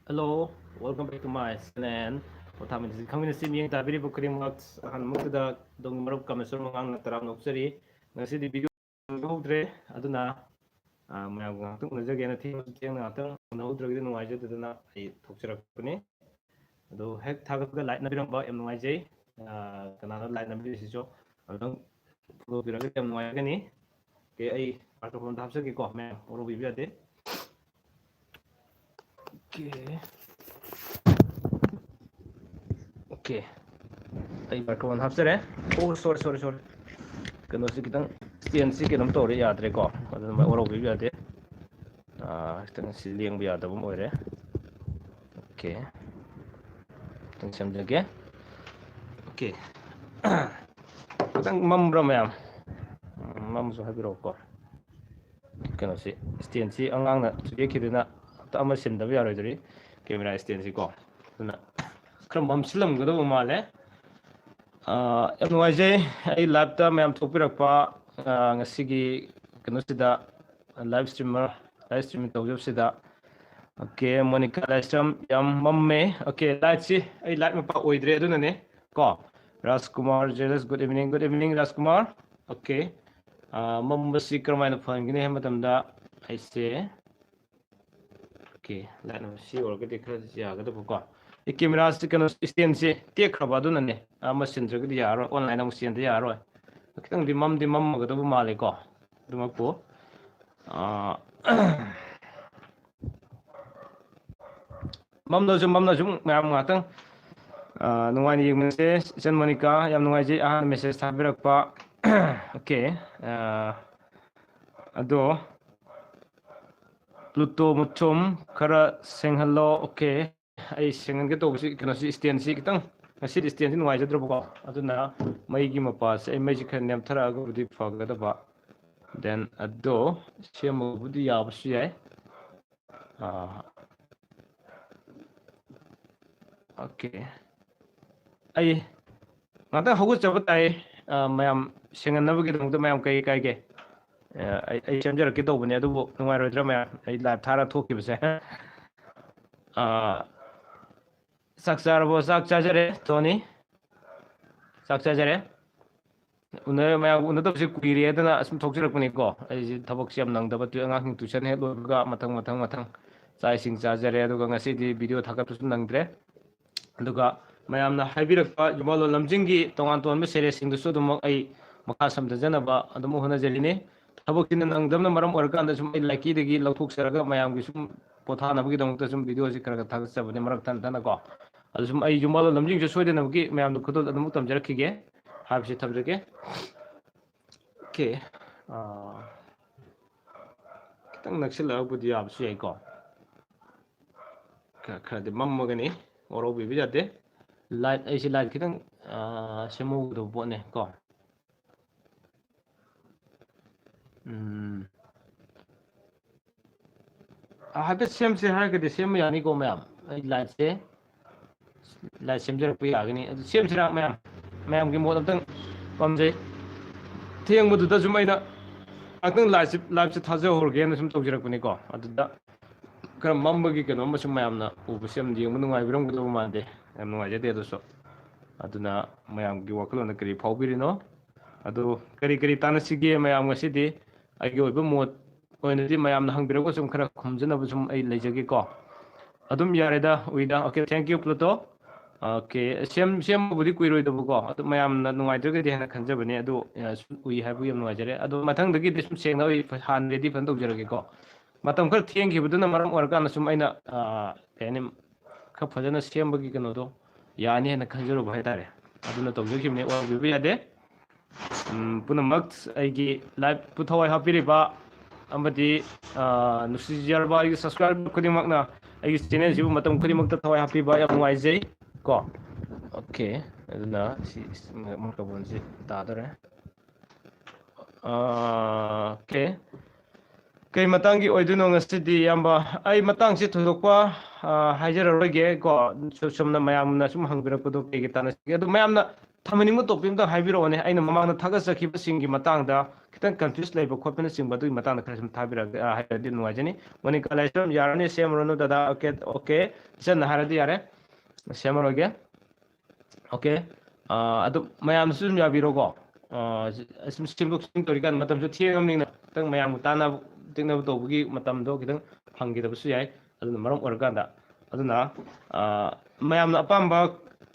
Hello, welcome back to my channel. POTHAMINASI KHANGMINASI miyang tabiri bu krimwak hanmukda dong maruk kamesur mangang nataram nopsari ngasi di video ngudre aduna mayam ngaktung unajage na thim tiang ngaktung unahudra gidi nungaje taduna ai thokcharak pune ado hek thagapga light na birang ba em nungaje kanana light na biri sijo adong pro biraga em nungaje ni ke ai microphone thapsa ki ko me oro bibi ade okay. Oke, ay microphone hapsere. Oh, sorry. Kano si kitang CNC kinam to ri yadre ko. Adun ma oro bi yade. Kitang siling bi yada bum oire. Oke. Kitang samjage. Oke. Kitang mam bro ma'am. Mam so habiro ko. Kano si CNC angang na suye kidina ta ama sim da bi yaro dri. Camera CNC ko. Duna 그럼 멈출럼 그도 말래 MYJ ai laptop ma'am thokpirakpa ngasigi kanusida live stream tawjobsida okay Monica live stream yam mamme okay light si ai light mapa oidre adunane ko Rajkumar Jealous good evening Rajkumar okay mambasi karmaina phangine hematamda ai se okay light no si orgadi khara yagada ko 이 카메라 스티커는 스탠스 떼크라바도는 머신 저기도 야로 온라인 하고 스탠드 야로 그냥 디맘 먹어도 말이고 그렇고 맘도 좀 매am 같은 누가니 이문세 전모니까 얌 누가지 메시지 타비락바 오케이 아도 플루토 무좀 카라 생할로 오케이 ai sengan ke to si kana si stand si kitang si stand si nuai jadro ko aduna mai gi mapa se mai ji khan nem thara go di faga da ba then ado semo budi ya su yai okay ai ngata hogu chabat ai mayam sengan na bu gi dong da mayam kai ke ai chamjar ke to bune adu nuai ro dra mayam ai live thara thok ki bse sak chajare Tony sak chajare 오늘 mayam 오늘 또 kuiri edana asum thokjirakpani ko ai thabak siam nangdaba tu angang tuition he loga matang chai sing chajare aduga ngasi di video thakap tu nangdre aduga mayamna haibirakpa jumalo lamjingi tongan tonba series sing du su dum ai makha samda janaba adum hona jelini thabak tin nangdamna maram orkan da sum ai laki degi lauthok saraga mayam gi sum pothana bagi dong ta sum video si karaga thak sabane marak tan tan ko ꯁꯨꯝ ꯑꯩ ꯌꯨꯝꯕꯥꯜ ꯂꯝꯖꯤꯡꯁꯨ ꯁꯣꯏꯗꯅꯕꯒꯤ ꯃꯌꯥꯝꯗꯣ ꯈꯨꯗꯣꯜ ꯑꯗꯨꯃꯛ ꯇꯝꯖꯔꯛꯈꯤꯒꯦ ꯍꯥꯏꯕꯁꯤ ꯊꯝꯖꯒꯦ 오케이 khitang naksilabudi yabsu yaiko khadi mammagani oro bibi jate light aisi light khitang semu do bone ko habit sem se har gadi sem yani ko ma'am light se light sem jar pi agni sem sira ma'am gi mod amtang pamje thieng mudu da jumaina akang live se thaja horge na sum tawjirak puni ko aduda kram mambagi keno masum mayam na ubu sem di mu nungai biram gudu mande am nungai jate do so aduna mayam gi wakalo na kri phawbirino adu kari tanasige mayam ngasidi agi oiba mod oinadi mayam na hangbirako sum khara khumjana bu sum ai leijage ko adum yareda uida okay thank you Pluto okay sem budi kuiroi do ko adu mayam na nungai dre de na khanjabani adu ui haibu yam nungai jare adu mathang dagi sum seng na han ready fan dog jarage ko matam khar thieng gi buduna maram organ sum aina yani kha phajana sem bagi kano do yani na khanjaro bhai tare aduna tawjikimne wa bibi ade punamak aigi live puthawai hapiriba amadi nusijarba aigi subscribe kudimakna aigi channel jibu matam kudimakta thawai hapiba yam nungai jai ko okay aduna si microphone si tadare okay kay matangi oiduno ngasidi yamba ai matangsi thudokpa hajaroroge ko sumna mayamna sum hangbirakdo pegi tanasi adu mayamna ꯊꯝꯍꯟꯅꯤꯡꯕ topic ꯑꯃꯇꯪ ꯍꯥꯏꯕꯤꯔꯛꯑꯣꯅꯦ ꯑꯩꯅ ꯃꯃꯥꯡꯗ ꯊꯥꯒꯠꯆꯈꯤꯕꯁꯤꯡꯒꯤ ꯃꯇꯥꯡꯗ ꯈꯤꯇꯪ confuse ꯂꯩꯕ ꯈꯣꯠꯄꯅꯆꯤꯡꯕ ꯑꯗꯨꯒꯤ ꯃꯇꯥꯡꯗ ꯈꯔ ꯁꯨꯝ ꯍꯥꯏꯔꯗꯤ ꯅꯨꯡꯉꯥꯏꯖꯅꯤ ꯃꯣꯅꯤꯀꯥ ꯂꯥꯏꯁ꯭ꯔꯝ ꯌꯥꯔꯅꯤ ꯁꯦꯝꯃꯨꯔꯅꯨ ꯗꯗꯥ ꯑꯣꯀꯦ ꯏꯆꯟꯅ ꯍꯥꯏꯔꯗꯤ ꯌꯥꯔꯦ ꯁꯦꯝꯃꯔꯣꯏꯒꯦ ꯑꯣꯀꯦ ꯑꯗꯨ ꯃꯌꯥꯝꯅꯁꯨ ꯑꯗꯨꯝ ꯌꯥꯕꯤꯔꯣꯀꯣ ꯁꯨꯝ ꯁꯦꯝꯗꯣꯛ ꯁꯦꯝꯖꯤꯟ ꯇꯧꯔꯤꯀꯥꯟꯗ ꯃꯇꯝꯁꯨ ꯊꯦꯡꯉꯕꯅꯤꯅ ꯈꯤꯇꯪ ꯃꯌꯥꯝꯒ ꯇꯥꯟꯅꯕ ꯇꯤꯛꯅꯕ ꯇꯧꯕꯒꯤ ꯃꯇꯝꯗꯣ ꯈꯤꯇꯪ ꯐꯪꯈꯤꯗꯕꯁꯨ ꯌꯥꯏ ꯑꯗꯨꯅ ꯃꯔꯝ ꯑꯣꯏꯔꯀꯥꯟꯗ ꯑꯗꯨꯅ ꯃꯌꯥꯝꯅ ꯑꯄꯥꯝꯕ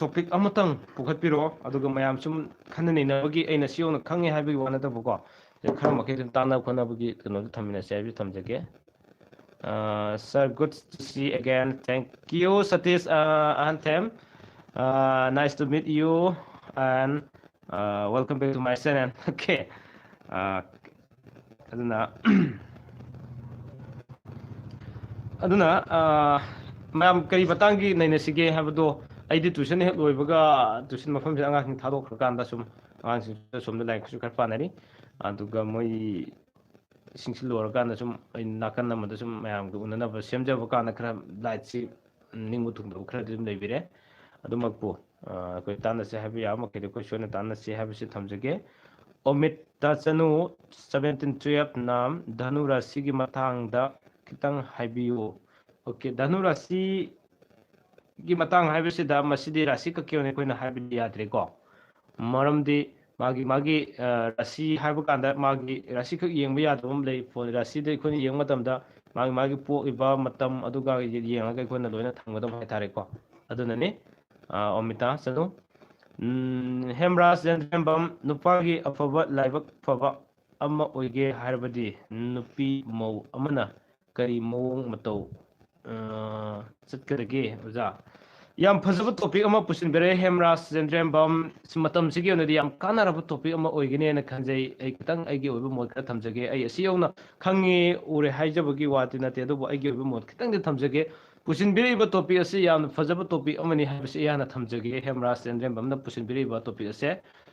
ꯇꯣꯄꯤꯛ ꯑꯃꯇꯪ ꯄꯨꯈꯠꯄꯤꯔꯛꯑꯣ ꯑꯗꯨꯒ ꯃꯌꯥꯝ ꯁꯨꯝ ꯈꯟꯅ ꯅꯩꯅꯕꯒꯤ ꯑꯩꯅ ꯁꯤ ꯌꯧꯅ ꯈꯪꯉꯦ ꯍꯥꯏꯕꯒꯤ ꯋꯥ ꯅꯠꯇꯕꯀꯣ ꯈꯔ ꯃꯈꯩ ꯑꯗꯨꯝ ꯇꯥꯟꯅꯕ ꯈꯣꯠꯅꯕꯒꯤ ꯀꯩꯅꯣꯗꯣ ꯊꯝꯃꯤꯟꯅꯁꯦ ꯍꯥꯏꯕꯁꯨ ꯊꯝꯖꯒꯦ Sir, good to see again. Thank you, Satish Anthem. Nice to meet you and welcome back to my channel. Okay. ꯑꯗꯨꯅ ꯃꯌꯥꯝ ꯀꯔꯤ ꯃꯇꯥꯡꯒꯤ ꯅꯩꯅꯁꯤꯒꯦ ꯍꯥꯏꯕꯗꯣ ꯑꯩꯗꯤ ꯇꯨꯏꯁꯟ ꯍꯦꯛ ꯂꯣꯏꯕꯒ ꯇꯨꯏꯁꯟ ꯃꯐꯝꯁꯤꯗ ꯑꯉꯥꯡꯁꯤꯡ ꯊꯥꯗꯣꯛꯈ꯭ꯔꯀꯥꯟꯗ ꯁꯨꯝ ꯑꯉꯥꯡꯁꯤꯡꯁꯤꯗ ꯁꯣꯝꯗ ꯂꯥꯏꯔꯤꯛꯁꯨ ꯈꯔ ꯄꯥꯅꯔꯤ ꯑꯗꯨꯒ ꯃꯣꯏ ꯏꯁꯤꯡꯁꯤ ꯂꯣꯏꯔꯀꯥꯟꯗ ꯁꯨꯝ ꯑꯩ ꯅꯥꯀꯟ ꯑꯃꯗ ꯁꯨꯝ ꯃꯌꯥꯝꯒ ꯎꯅꯅꯕ ꯁꯦꯝꯖꯕ ꯀꯥꯟꯗ ꯈꯔ ꯂꯥꯏꯠꯁꯤ ꯅꯤꯡꯕ ꯊꯨꯡꯗꯕ ꯈꯔꯗꯤ ꯑꯗꯨꯝ ꯂꯩꯕꯤꯔꯦ ꯑꯗꯨꯃꯛꯄꯨ ꯑꯩꯈꯣꯏ ꯇꯥꯟꯅꯁꯦ ꯍꯥꯏꯕ ꯌꯥꯕ ꯃꯈꯩꯗꯤ ꯑꯩꯈꯣꯏ ꯁꯣꯏꯅ ꯇꯥꯟꯅꯁꯦ ꯍꯥꯏꯕꯁꯤ ꯊꯝꯖꯒꯦ ꯑꯣꯃꯤꯠꯇ ꯆꯅꯨ 1712ꯅ ꯙꯅꯨ ꯔꯥꯁꯤꯒꯤ ꯃꯇꯥꯡꯗ खितंग हाइबियो ओके धनु राशि की मतंग हाइबसिदा मसिदी राशि कक्योने कोइना हाइबि याद्रेको मरमदि मागी मागी राशि हाइबो कांदा मागी राशि खक येंबा यादबम लई फोन राशि दे कोइना येंग मतमदा मागी मागी पोइबा मतम अदुगा येंगा कोइना लोइना थंगदम हाइतारेको अदुनने ओमिता सनु हेमराज जेंद्रबम नुपागी अफबा लाइबक फबा अमा ओइगे हाइबदि नुपी मौ अमना करी मौंग मतौ चटकदगे ओजा याम फजबा टॉपिक अमा पुसिनबेरे हेमराज जेंद्रबम मतम सिगे ओनदि याम कानारबा टॉपिक अमा ओइगने न खंजै ऐ खतंग ऐगे ओइबा मोड खरा थमजगे ऐ असि यौना खंगे उरे हाइजबगी वाति नते अदुबो ऐगे ओइबा मोड खतंग दे थमजगे पुसिनबेरेबा टॉपिक असि याम फजबा टॉपिक अमनि हाइबसि याना थमजगे हेमराज जेंद्रबम पुसिनबेरेबा टॉपिक असे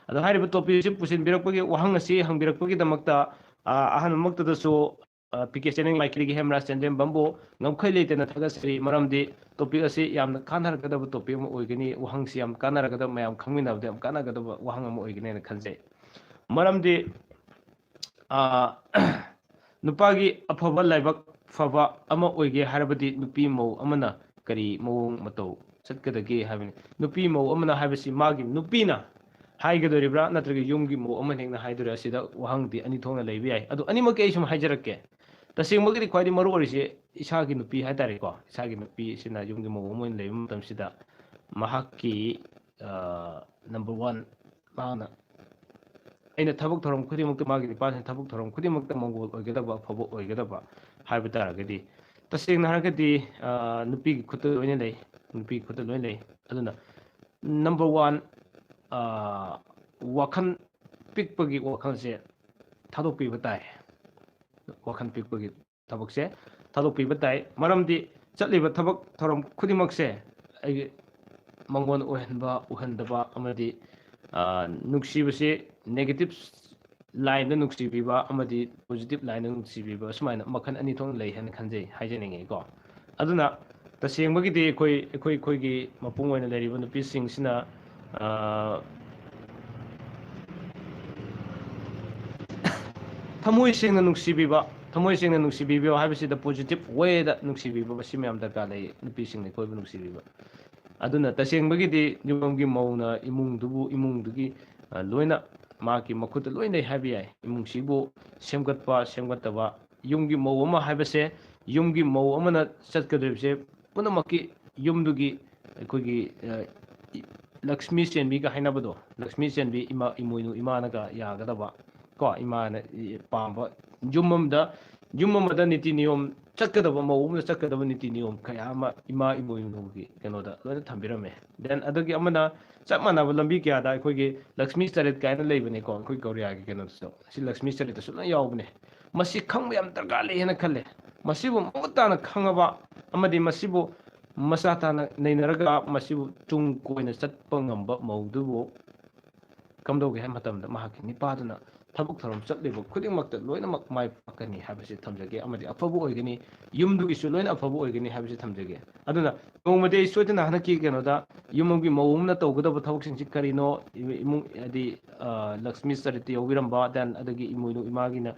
अदो हाइबा टॉपिक असि पुसिनबेरकपगी वहंग असि हंबिरकपगी दमकता अहनमक्तदसु पीके चैनल माइक्री हेमराज चंद्रम बम्बो नमखै लेतेना थगसरी मरमदि टॉपिक असी याम कानारगदब टॉपिक अम ओइगनी वहंगसि याम कानारगदब मयाम खंगमिनाबदे याम कानारगदब वहंग अम ओइगने न खंजै मरमदि नुपागी अफबा लाइबक फबा अमा ओइगे हारबदि नुपी मौ अमना करी मौंग मतौ चटकदगे हाबिनि नुपी मौ अमना हाबसि मागी नुपीना हाइगदोरिब्रा नत्रगे युमगी मौ अमनेंगना हाइदोरे असिदा वहंगदि अनि थोंना लैबि याइ अदु अनिमक ऐ सुम हाइजरक्के तसेंबगदि ख्वाइदि मरु ओरिसे इसागी नुपी हाइतारेको इसागी नुपी सिना युमगी मौ अमन लैबि मतमसिदा महाक्की नंबर 1 माना अꯩꯅ ꯊꯕꯛ ꯊꯧꯔꯝ ꯈꯨꯗꯤꯡꯃꯛꯇ ꯃꯥꯒꯤ ꯅꯨꯄꯥꯁꯤꯅ ꯊꯕꯛ ꯊꯧꯔꯝ ꯈꯨꯗꯤꯡꯃꯛꯇ ꯃꯪꯒꯣꯜ ꯑꯣꯏꯒꯗꯕ ꯑꯐꯕ ꯑꯣꯏꯒꯗꯕ ꯍꯥꯏꯕ ꯇꯥꯔꯒꯗꯤ ꯇꯁꯦꯡꯅ ꯍꯥꯏꯔꯒꯗꯤ ꯅꯨꯄꯤꯒꯤ ꯈꯨꯠꯇ ꯂꯣꯏꯅ ꯂꯩ ꯅꯨꯄꯤꯒꯤ ꯈꯨꯠꯇ ꯂꯣꯏꯅ ꯂꯩ ꯑꯗꯨꯅ ꯅꯝꯕꯔ 1 ꯋꯥꯈꯜ ꯄꯤꯛꯄꯒꯤ ꯋꯥꯈꯜꯁꯦ ꯊꯥꯗꯣꯛꯄꯤꯕ ꯇꯥꯏ ꯋꯥꯈꯜ ꯄꯤꯛꯄꯒꯤ ꯊꯕꯛꯁꯦ ꯊꯥꯗꯣꯛꯄꯤꯕ ꯇꯥꯏ ꯃꯔꯝꯗꯤ ꯆꯠꯂꯤꯕ ꯊꯕꯛ ꯊꯧꯔꯝ ꯈꯨꯗꯤꯡꯃꯛꯁꯦ ꯑꯩꯒꯤ ꯃꯪꯒꯣꯜ ꯑꯣꯏꯍꯟꯕ ꯎꯍꯟꯗꯕ ꯑꯃꯗꯤ ꯅꯨꯡꯁꯤꯕꯁꯦ ꯅꯦꯒꯦꯇꯤቭ ꯂꯥꯏꯟꯗ ꯅꯨꯡꯁꯤꯕꯤꯕ ꯑꯃꯗꯤ ꯄꯣꯖꯤꯇꯤꯚ ꯂꯥꯏꯟꯗ ꯅꯨꯡꯁꯤꯕꯤꯕ ꯁꯨꯃꯥꯏꯅ ꯃꯈꯜ ꯑꯅꯤ ꯊꯣꯛꯅ ꯂꯩ ꯍꯥꯏꯅ ꯈꯟꯖꯩ ꯍꯥꯏꯖꯅꯤꯡꯉꯤꯀꯣ ꯑꯗꯨꯅ ꯇꯁꯦꯡꯕꯒꯤꯗꯤ ꯑꯩꯈꯣꯏꯒꯤ ꯃꯄꯨꯡ ꯑꯣꯏꯅ ꯂꯩꯔꯤꯕ ꯅꯨꯄꯤꯁꯤꯡꯁꯤꯅ ꯊꯃꯣꯏ ꯁꯦꯡꯅ ꯅꯨꯡꯁꯤꯕꯤꯕ ꯍꯥꯏꯕꯁꯤꯗ ꯄꯣꯖꯤꯇꯤꯚ ꯋꯦꯗ ꯅꯨꯡꯁꯤꯕꯤꯕ ꯃꯁꯤ ꯃꯌꯥꯝ ꯗꯔꯀꯥꯔ ꯂꯩ ꯅꯨꯄꯤꯁꯤꯡꯅ ꯑꯩꯈꯣꯏꯕꯨ ꯅꯨꯡꯁꯤꯕꯤꯕ ꯑꯗꯨꯅ ꯇꯁꯦꯡꯕꯒꯤꯗꯤ ꯌꯨꯝꯒꯤ ꯃꯧꯅ ꯏꯃꯨꯡꯗꯨꯒꯤ ꯂꯣꯏꯅ ꯃꯥꯒꯤ ꯃꯈꯨꯠꯇ ꯂꯣꯏꯅ ꯂꯩ ꯍꯥꯏꯕ ꯌꯥꯏ ꯏꯃꯨꯡꯁꯤꯕꯨ ꯁꯦꯝꯒꯠꯄ ꯁꯦꯝꯒꯠꯇꯕ ꯌꯨꯝꯒꯤ ꯃꯧ ꯑꯃ ꯍꯥꯏꯕꯁꯦ ꯌꯨꯝꯒꯤ ꯃꯧ ꯑꯃꯅ ꯆꯠꯀꯗꯧꯔꯤꯕꯁꯦ ꯄꯨꯝꯅꯃꯛꯀꯤ ꯌꯨꯝꯗꯨꯒꯤ ꯑꯩꯈꯣꯏꯒꯤ ꯂꯛꯁꯃꯤ ꯆꯦꯟꯕꯤꯒ ꯍꯥꯏꯅꯕꯗꯣ ꯂꯛꯁꯃꯤ ꯆꯦꯟꯕꯤ ꯏꯃꯣꯏꯅꯨ ꯏꯃꯥꯅꯒ ꯌꯥꯒꯗꯕ ꯀꯣ ꯏꯃꯥꯅ ꯄꯥꯝꯕ ꯌꯨꯝ ꯑꯃꯗ ꯅꯤꯇꯤ ꯅꯤꯌꯣꯝ ꯆꯠꯀꯗꯕ ꯃꯧ ꯑꯃꯗ ꯆꯠꯀꯗꯕ ꯅꯤꯇꯤ ꯅꯤꯌꯣꯝ ꯀꯌꯥ ꯑꯃ ꯏꯃꯣꯏꯅꯨꯒꯤ ꯀꯩꯅꯣꯗ ꯂꯣꯏꯅ ꯊꯝꯕꯤꯔꯝꯃꯦ ꯗꯦꯟ ꯑꯗꯒꯤ ꯑꯃꯅ ꯆꯞ ꯃꯥꯟꯅꯕ ꯂꯝꯕꯤ ꯀꯌꯥꯗ ꯑꯩꯈꯣꯏꯒꯤ ꯂꯛꯁꯃꯤ ꯆꯔꯤꯠ ꯀꯥꯏꯅ ꯂꯩꯕꯅꯦꯀꯣ ꯑꯩꯈꯣꯏ ꯒꯧꯔꯤꯌꯥꯒꯤ ꯀꯩꯅꯣꯗꯁꯨ ꯁꯤ ꯂꯛꯁꯃꯤ ꯆꯔꯤꯠꯇꯁꯨ ꯂꯣꯏꯅ ꯌꯥꯎꯕꯅꯦ ꯃꯁꯤ ꯈꯪꯕ ꯌꯥꯝ ꯗꯔꯀꯥꯔ ꯂꯩ ꯍꯥꯏꯅ ꯈꯜꯂꯦ ꯃꯁꯤꯕꯨ ꯃꯃꯨꯠ ꯇꯥꯅ ꯈꯪꯉꯕ ꯑꯃꯗꯤ ꯃꯁꯤꯕꯨ ꯃꯆꯥ ꯇꯥꯅ ꯅꯩꯅꯔꯒ ꯃꯁꯤꯕꯨ ꯇꯨꯡ ꯀꯣꯏꯅ ꯆꯠꯄ ꯉꯝꯕ ꯃꯧꯗꯨꯕꯨ ꯀꯝꯗꯧꯒꯦ ꯍꯥꯏꯕ ꯃꯇꯝꯗ ꯃꯍꯥꯛꯀꯤ ꯅꯤꯄꯥꯗꯨꯅ ꯊꯕꯛ ꯊꯧꯔꯝ ꯆꯠꯂꯤꯕ ꯈꯨꯗꯤꯡꯃꯛꯇ ꯂꯣꯏꯅꯃꯛ ꯃꯥꯏ ꯄꯥꯛꯀꯅꯤ ꯍꯥꯏꯕꯁꯤ ꯊꯝꯖꯒꯦ ꯑꯃꯗꯤ ꯑꯐꯕ ꯑꯣꯏꯒꯅꯤ ꯌꯨꯝꯗꯨꯒꯤꯁꯨ ꯂꯣꯏꯅ ꯑꯐꯕ ꯑꯣꯏꯒꯅꯤ ꯍꯥꯏꯕꯁꯤ ꯊꯝꯖꯒꯦ ꯑꯗꯨꯅ ꯅꯣꯡꯃꯗꯤ ꯑꯩ ꯁꯣꯏꯗꯅ ꯍꯟꯗꯛꯀꯤ ꯀꯩꯅꯣꯗ ꯌꯨꯝ ꯑꯃꯒꯤ ꯃꯧ ꯑꯃꯅ ꯇꯧꯒꯗꯕ ꯊꯕꯛꯁꯤꯡꯁꯤ ꯀꯔꯤꯅꯣ ꯏꯃꯨꯡ ꯍꯥꯏꯗꯤ ꯂꯛꯁꯃꯤ ꯆꯔꯤꯇ ꯌꯥꯎꯕꯤꯔꯝꯕ ꯗꯦꯟ ꯑꯗꯒꯤ ꯏꯃꯣꯏꯅꯨ ꯏꯃꯥꯒꯤꯅ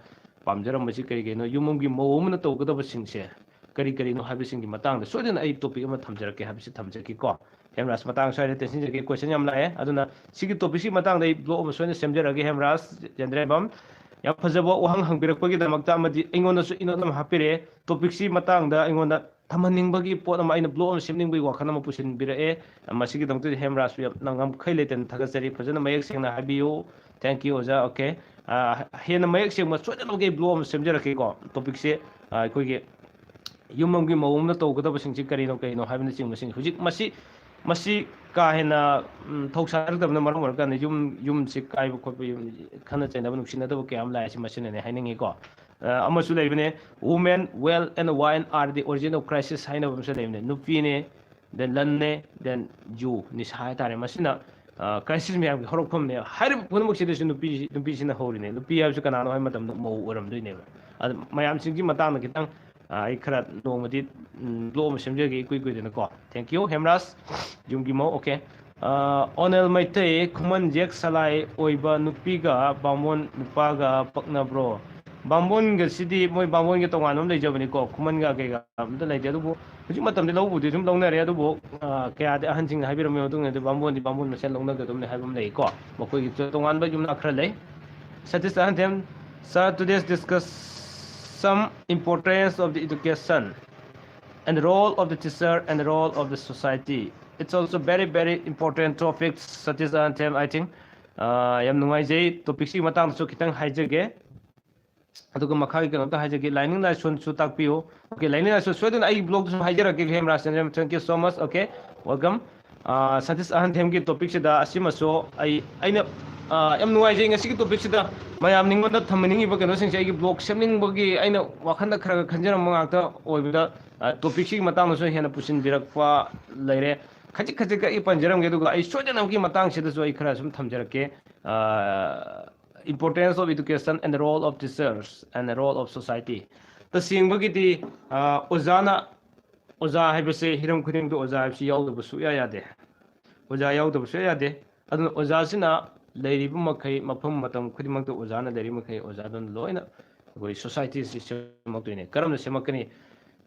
ꯄꯥꯝꯖꯔꯝꯕꯁꯤ ꯀꯔꯤ ꯀꯔꯤꯅꯣ ꯌꯨꯝ ꯑꯃꯒꯤ ꯃꯧ ꯑꯃꯅ ꯇꯧꯒꯗꯕꯁꯤꯡꯁꯦ ꯀꯔꯤ ꯀꯔꯤꯅꯣ ꯍꯥꯏꯕꯁꯤꯡꯒꯤ ꯃꯇꯥꯡꯗ ꯁꯣꯏꯗꯅ ꯑꯩ ꯇꯣꯄꯤꯛ ꯑꯃ ꯊꯝꯖꯔꯛꯀꯦ ꯍꯥꯏꯕꯁꯤ ꯊꯝꯖꯒꯦꯀꯣ ꯍꯦꯃꯔꯥꯖ ꯃꯇꯥꯡ ꯁ꯭ꯋꯥꯏꯗ ꯇꯦꯟꯁꯤꯟꯖꯒꯦ ꯀꯣꯏꯁꯟ ꯌꯥꯝ ꯂꯥꯛꯑꯦ ꯑꯗꯨꯅ ꯁꯤꯒꯤ ꯇꯣꯄꯤꯛꯁꯤ ꯃꯇꯥꯡꯗ ꯑꯩ ꯕ꯭ꯂꯣꯛ ꯑꯃ ꯁꯣꯏꯅ ꯁꯦꯝꯖꯔꯛꯑꯒꯦ ꯍꯦꯃꯔꯥꯖ ꯆꯦꯟꯗ꯭ꯔꯦꯕꯝ ꯌꯥꯝ ꯐꯖꯕ ꯋꯥꯍꯪ ꯍꯪꯕꯤꯔꯛꯄꯒꯤꯗꯃꯛꯇ ꯑꯃꯗꯤ ꯑꯩꯉꯣꯟꯗꯁꯨ ꯏꯅꯣꯠ ꯑꯃ ꯍꯥꯞꯄꯤꯔꯛꯑꯦ ꯇꯣꯄꯤꯛꯁꯤ ꯃꯇꯥꯡꯗ ꯑꯩꯉꯣꯟꯗ ꯊꯝꯍꯟꯅꯤꯡꯕꯒꯤ ꯄꯣꯠ ꯑꯃ ꯑꯩꯅ ꯕ꯭ꯂꯣꯛ ꯑꯃ ꯁꯦꯝꯅꯤꯡꯕꯒꯤ ꯋꯥꯈꯜ ꯑꯃ ꯄꯨꯁꯤꯟꯕꯤꯔꯛꯑꯦ ꯃꯁꯤꯒꯤꯗꯃꯛꯇꯗꯤ ꯍꯦꯃꯔꯥꯖꯁꯨ ꯌꯥꯝꯅ ꯉꯝꯈꯩ ꯂꯩꯇꯅ ꯊꯥꯒꯠꯆꯔꯤ ꯐꯖꯅ ꯃꯌꯦꯛ ꯁꯦꯡꯅ ꯍꯥꯏꯕꯤꯌꯨ ꯊꯦꯡꯛ ꯌꯨ ꯑꯣꯖꯥ ꯑꯣꯀꯦ ꯍꯦꯟꯅ ꯃꯌꯦꯛ ꯁꯦꯡꯕ ꯁꯣꯏꯗꯅꯃꯛꯀꯤ ꯑꯩ ꯕ꯭ꯂꯣꯛ ꯑꯃ ꯁꯦꯝꯖꯔꯛꯀꯦꯀꯣ ꯇꯣꯄꯤꯛꯁꯦ ꯑꯩꯈꯣꯏꯒꯤ ꯌꯨꯝ ꯑꯃꯒꯤ ꯃꯑꯣꯡꯗ ꯇꯧꯒꯗꯕꯁꯤꯡꯁꯤ ꯀꯔꯤꯅꯣ ꯀꯔꯤꯅꯣ ꯍꯥꯏꯕꯅꯆꯤꯡꯕꯁꯤꯡ ꯍꯧꯖꯤꯛ ꯃꯁꯤ ꯀꯥ ꯍꯦꯟꯅ ꯊꯧꯁꯥꯔꯛꯇꯕꯅ ꯃꯔꯝ ꯑꯣꯏꯔꯀꯥꯟꯗ ꯌꯨꯝꯁꯤ ꯀꯥꯏꯕ ꯈꯣꯠꯄ ꯈꯟꯅ ꯆꯩꯅꯕ ꯅꯨꯡꯁꯤꯅꯗꯕ ꯀꯌꯥ ꯑꯃ ꯂꯥꯛꯑꯦ ꯃꯁꯤꯅꯅꯦ ꯍꯥꯏꯅꯤꯡꯉꯤꯀꯣ ꯑꯃꯁꯨ ꯂꯩꯕꯅꯦ women well and wine are the origin of crisis ꯍꯥꯏꯅꯕ ꯑꯃꯁꯨ ꯂꯩꯕꯅꯦ ꯅꯨꯄꯤꯅꯦ ꯗꯦꯟ ꯂꯟꯅꯦ ꯗꯦꯟ ꯌꯨ ꯅꯤꯁꯥ ꯍꯥꯏꯇꯥꯔꯦ ꯃꯁꯤꯅ ꯀ꯭ꯔꯥꯏꯁꯤꯁ ꯃꯌꯥꯝꯒꯤ ꯍꯧꯔꯛꯐꯝꯅꯦ ꯍꯥꯏꯔꯤꯕ ꯄꯨꯝꯅꯃꯛꯁꯤꯗꯁꯨ ꯅꯨꯄꯤꯁꯤꯅ ꯍꯧꯔꯤꯅꯦ ꯅꯨꯄꯤ ꯍꯥꯏꯕꯁꯤ ꯀꯅꯥꯅꯣ ꯍꯥꯏꯕ ꯃꯇꯝꯗ ꯃꯧ ꯑꯣꯏꯔꯝꯗꯣꯏꯅꯦꯕ ꯑꯗꯨ ꯃꯌꯥꯝꯁꯤꯡꯒꯤ ꯃꯇꯥꯡꯗ ꯈꯤꯇꯪ ꯑꯩ ꯈꯔ ꯅꯣꯡꯃꯗꯤ ꯕ꯭ꯂꯣꯛ ꯑꯃ ꯁꯦꯝꯖꯒꯦ ꯏꯀꯨꯏ ꯀꯨꯏꯗꯅꯀꯣ ꯊꯦꯡꯛ ꯌꯨ ꯍꯦꯃꯔꯥꯖ ꯌꯨꯝꯒꯤ ꯃꯧ ꯑꯣꯀꯦ ꯑꯣꯅꯦꯜ ꯃꯩꯇꯩ ꯈꯨꯃꯟ ꯌꯦꯛ ꯁꯂꯥꯏ ꯑꯣꯏꯕ ꯅꯨꯄꯤꯒ ꯕꯥꯃꯣꯟ ꯅꯨꯄꯥꯒ ꯄꯛꯅꯕ꯭ꯔꯣ ꯕꯥꯃꯣꯟꯒꯁꯤꯗꯤ ꯃꯣꯏ ꯕꯥꯃꯣꯟꯒ ꯇꯣꯉꯥꯟꯕ ꯑꯃ ꯂꯩꯖꯕꯅꯤꯀꯣ ꯈꯨꯃꯟꯒ ꯀꯩꯀꯥ ꯑꯝꯇ ꯂꯩꯇꯦ ꯑꯗꯨꯕꯨ ꯍꯧꯖꯤꯛ ꯃꯇꯝꯗꯤ ꯂꯧꯕꯨꯗꯤ ꯁꯨꯝ ꯂꯧꯅꯔꯦ ꯑꯗꯨꯕꯨ ꯀꯌꯥꯗꯤ ꯑꯍꯟꯁꯤꯡꯅ ꯍꯥꯏꯕꯤꯔꯝꯃꯤ ꯃꯇꯨꯡꯗꯗꯤ ꯕꯥꯃꯣꯟ ꯃꯁꯦꯟ ꯂꯧꯅꯒꯗꯕꯅꯤ ꯍꯥꯏꯕ ꯑꯃ ꯂꯩꯀꯣ ꯃꯈꯣꯏꯒꯤ ꯇꯣꯉꯥꯟꯕ ꯌꯨꯝꯅꯥꯛ ꯈꯔ ꯂꯩ Satish ꯑꯍꯟꯊꯦꯝ sir today's discuss some importance of the education and the role of the teacher and the role of the society. It's also very important topics such as I think yam nungaijai topic si matang su kitang haijage aduga makhagi kanota haijage lining la sun su takpiyo okay lining la su sodan ai blog su haijarake hem rasan thank you so much okay welcome satis ahan them ki topic sida asima so aina yam nungaijai ngasi ki topic sida mayam ningonda thamning iba kano sing ai blog semning bagi aina wakhanda khara khanjaram mangakta oibida topic si matang su hena pusin birakpa leire khajik khajik ai panjaram ge duga ai sodan ki matang sida so ai khara sum thamjarake importance of education and the role of teachers and the role of society. The singbagiti ozana oza haibase hiram khuding do oza haibsi yaudaba suya yade oza yaudaba suya yade adun oza sina leiribu makai mafam matam khudimangto ozana leiri makai oza don loina goi society system maktoine karamna semakani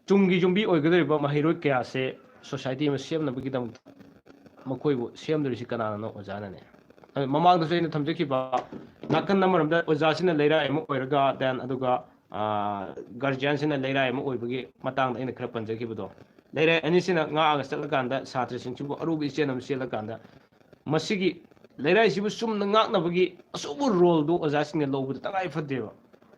chungi jumbi oigadriba mahiroi kya se society ma semna bigidam makoibu semdrisi kanana no ozana ne mamang da thamjaki nakan namaramda ojasina leira emu oiraga then aduga guardian sina leira emu oibagi matang ina khara panjaki budo leira anisina nga aga salakanda satra singchibu arugi chenam selakanda masigi leira sibu sum ngakna bagi asubu role do ojasina lobu tangai fadeba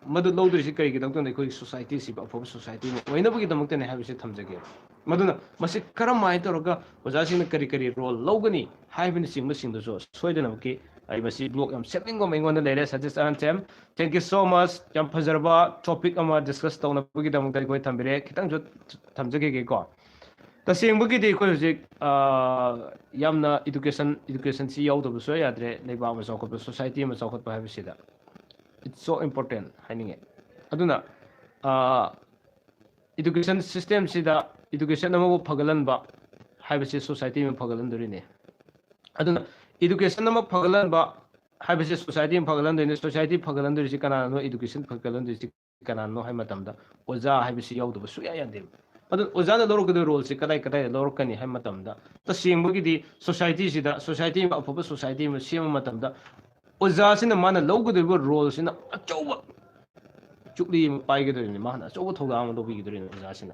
madu lodrisi kari gi dangton ekoi society siba afob society mo oina bagi damakte ne habise thamjage maduna masi karam mai toroga ojasina kari kari role logani haibini singma singdo so soidana baki I was blog am setting on the latest suggestion tem. Thank you so much. Jam Pazarba topic ama discuss on a boogie dam go tambere, Kitang Tamjaki go. The same boogie de Yamna education see out of the Soyadre, Neba was of the society was of Pavicida. It's so important, hiding it. Aduna education system sida education of Pagalanba, have a society in Pagalandurine. Aduna education nama phagalan ba haibase society phagalan de society phagalan de sikana no education phagalan de sikana no hai matamda oja haibase yaudu ba suya yande adu oja na lorok de role se kadai kadai lorok kani hai matamda ta singbugi di society sida society ma afoba society ma sema matamda oja sina mana logde role sina achauba chukli paigedrine mana achauba thoga ma dobi gedrine oja sina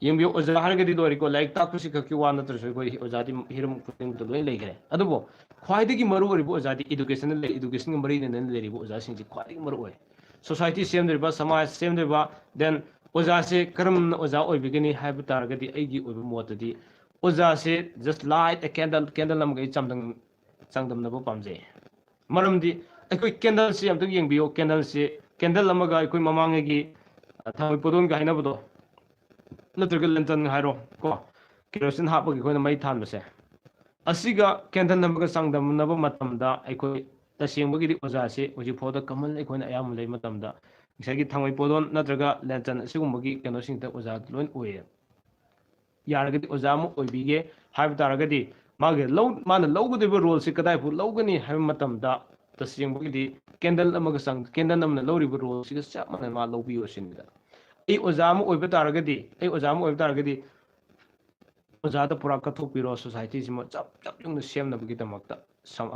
yimbi oja hargadi dori ko like tak si khaki wana tro ko ojadi hiram puting to loi legre adubo khwaidagi maru ori bo ojadi education mari ne leri bo oja sing ji khwaidagi maru oi society semdri ba samaj semdri ba then oja se karam oja oi bigani haib targadi aigi oi motadi oja se just light a candle nam gai changdam na bo pamje maramdi akoi candle se amtang yengbiyo candle amaga akoi mamangegi thami podon ga haina bodo नत्रग लंतन हारो को kerosene हापगी कोना मै थानबसे असिगा केंदन नमगा संगदम नब मतमदा अखोय ꯇꯁꯦꯡꯕꯒꯤꯗꯤ ꯑꯣꯖꯥꯁꯤ ꯍꯧꯖꯤꯛꯐꯥꯎꯗ ꯀꯃꯟ ꯑꯩꯈꯣꯏꯅ ꯑꯌꯥꯝꯕ ꯂꯩ ꯃꯇꯝꯗ ꯉꯁꯥꯏꯒꯤ ꯊꯥꯡꯃꯩꯄꯣꯗꯣꯟ ꯅꯠꯇ꯭ꯔꯒ ꯂꯦꯟꯆꯟ ꯑꯁꯤꯒꯨꯝꯕꯒꯤ ꯀꯩꯅꯣꯁꯤꯡꯗ ꯑꯣꯖꯥ ꯂꯣꯏ ꯑꯣꯏꯌꯦ ꯌꯥꯔꯒꯗꯤ ꯑꯣꯖꯥ ꯑꯃ ꯑꯣꯏꯕꯤꯒꯦ ꯍꯥꯏꯕ ꯇꯥꯔꯒꯗꯤ ꯃꯥꯅ ꯂꯧꯒꯗꯧꯔꯤꯕ ꯔꯣꯜꯁꯤ ꯀꯗꯥꯏꯐꯥꯎ ꯂꯧꯒꯅꯤ ꯍꯥꯏꯕ ꯃꯇꯝꯗ ꯇꯁꯦꯡꯕꯒꯤꯗꯤ ꯀꯦꯟꯗꯜ ꯑꯃꯒ ꯀꯦꯟꯗꯜ ꯑꯃꯅ ꯂꯧꯔꯤꯕ ꯔꯣꯜꯁꯤꯒ ꯆꯞ ꯃꯥꯟꯅꯅ ꯃꯥ ꯂꯧꯕꯤꯌꯣ ꯁꯤꯅꯤꯗ ꯑꯩ ꯑꯣꯖꯥ ꯑꯃ ꯑꯣꯏꯕ ꯇꯥꯔꯒꯗꯤ ꯑꯣꯖꯥꯗ ꯄꯨꯔꯥ ꯀꯠꯊꯣꯛꯄꯤꯔꯣ ꯁꯣꯁꯥꯏꯇꯤꯁꯤꯃ ꯆꯞ ꯌꯨꯡꯅ ꯁꯦꯝꯅꯕꯒꯤꯗꯃꯛꯇ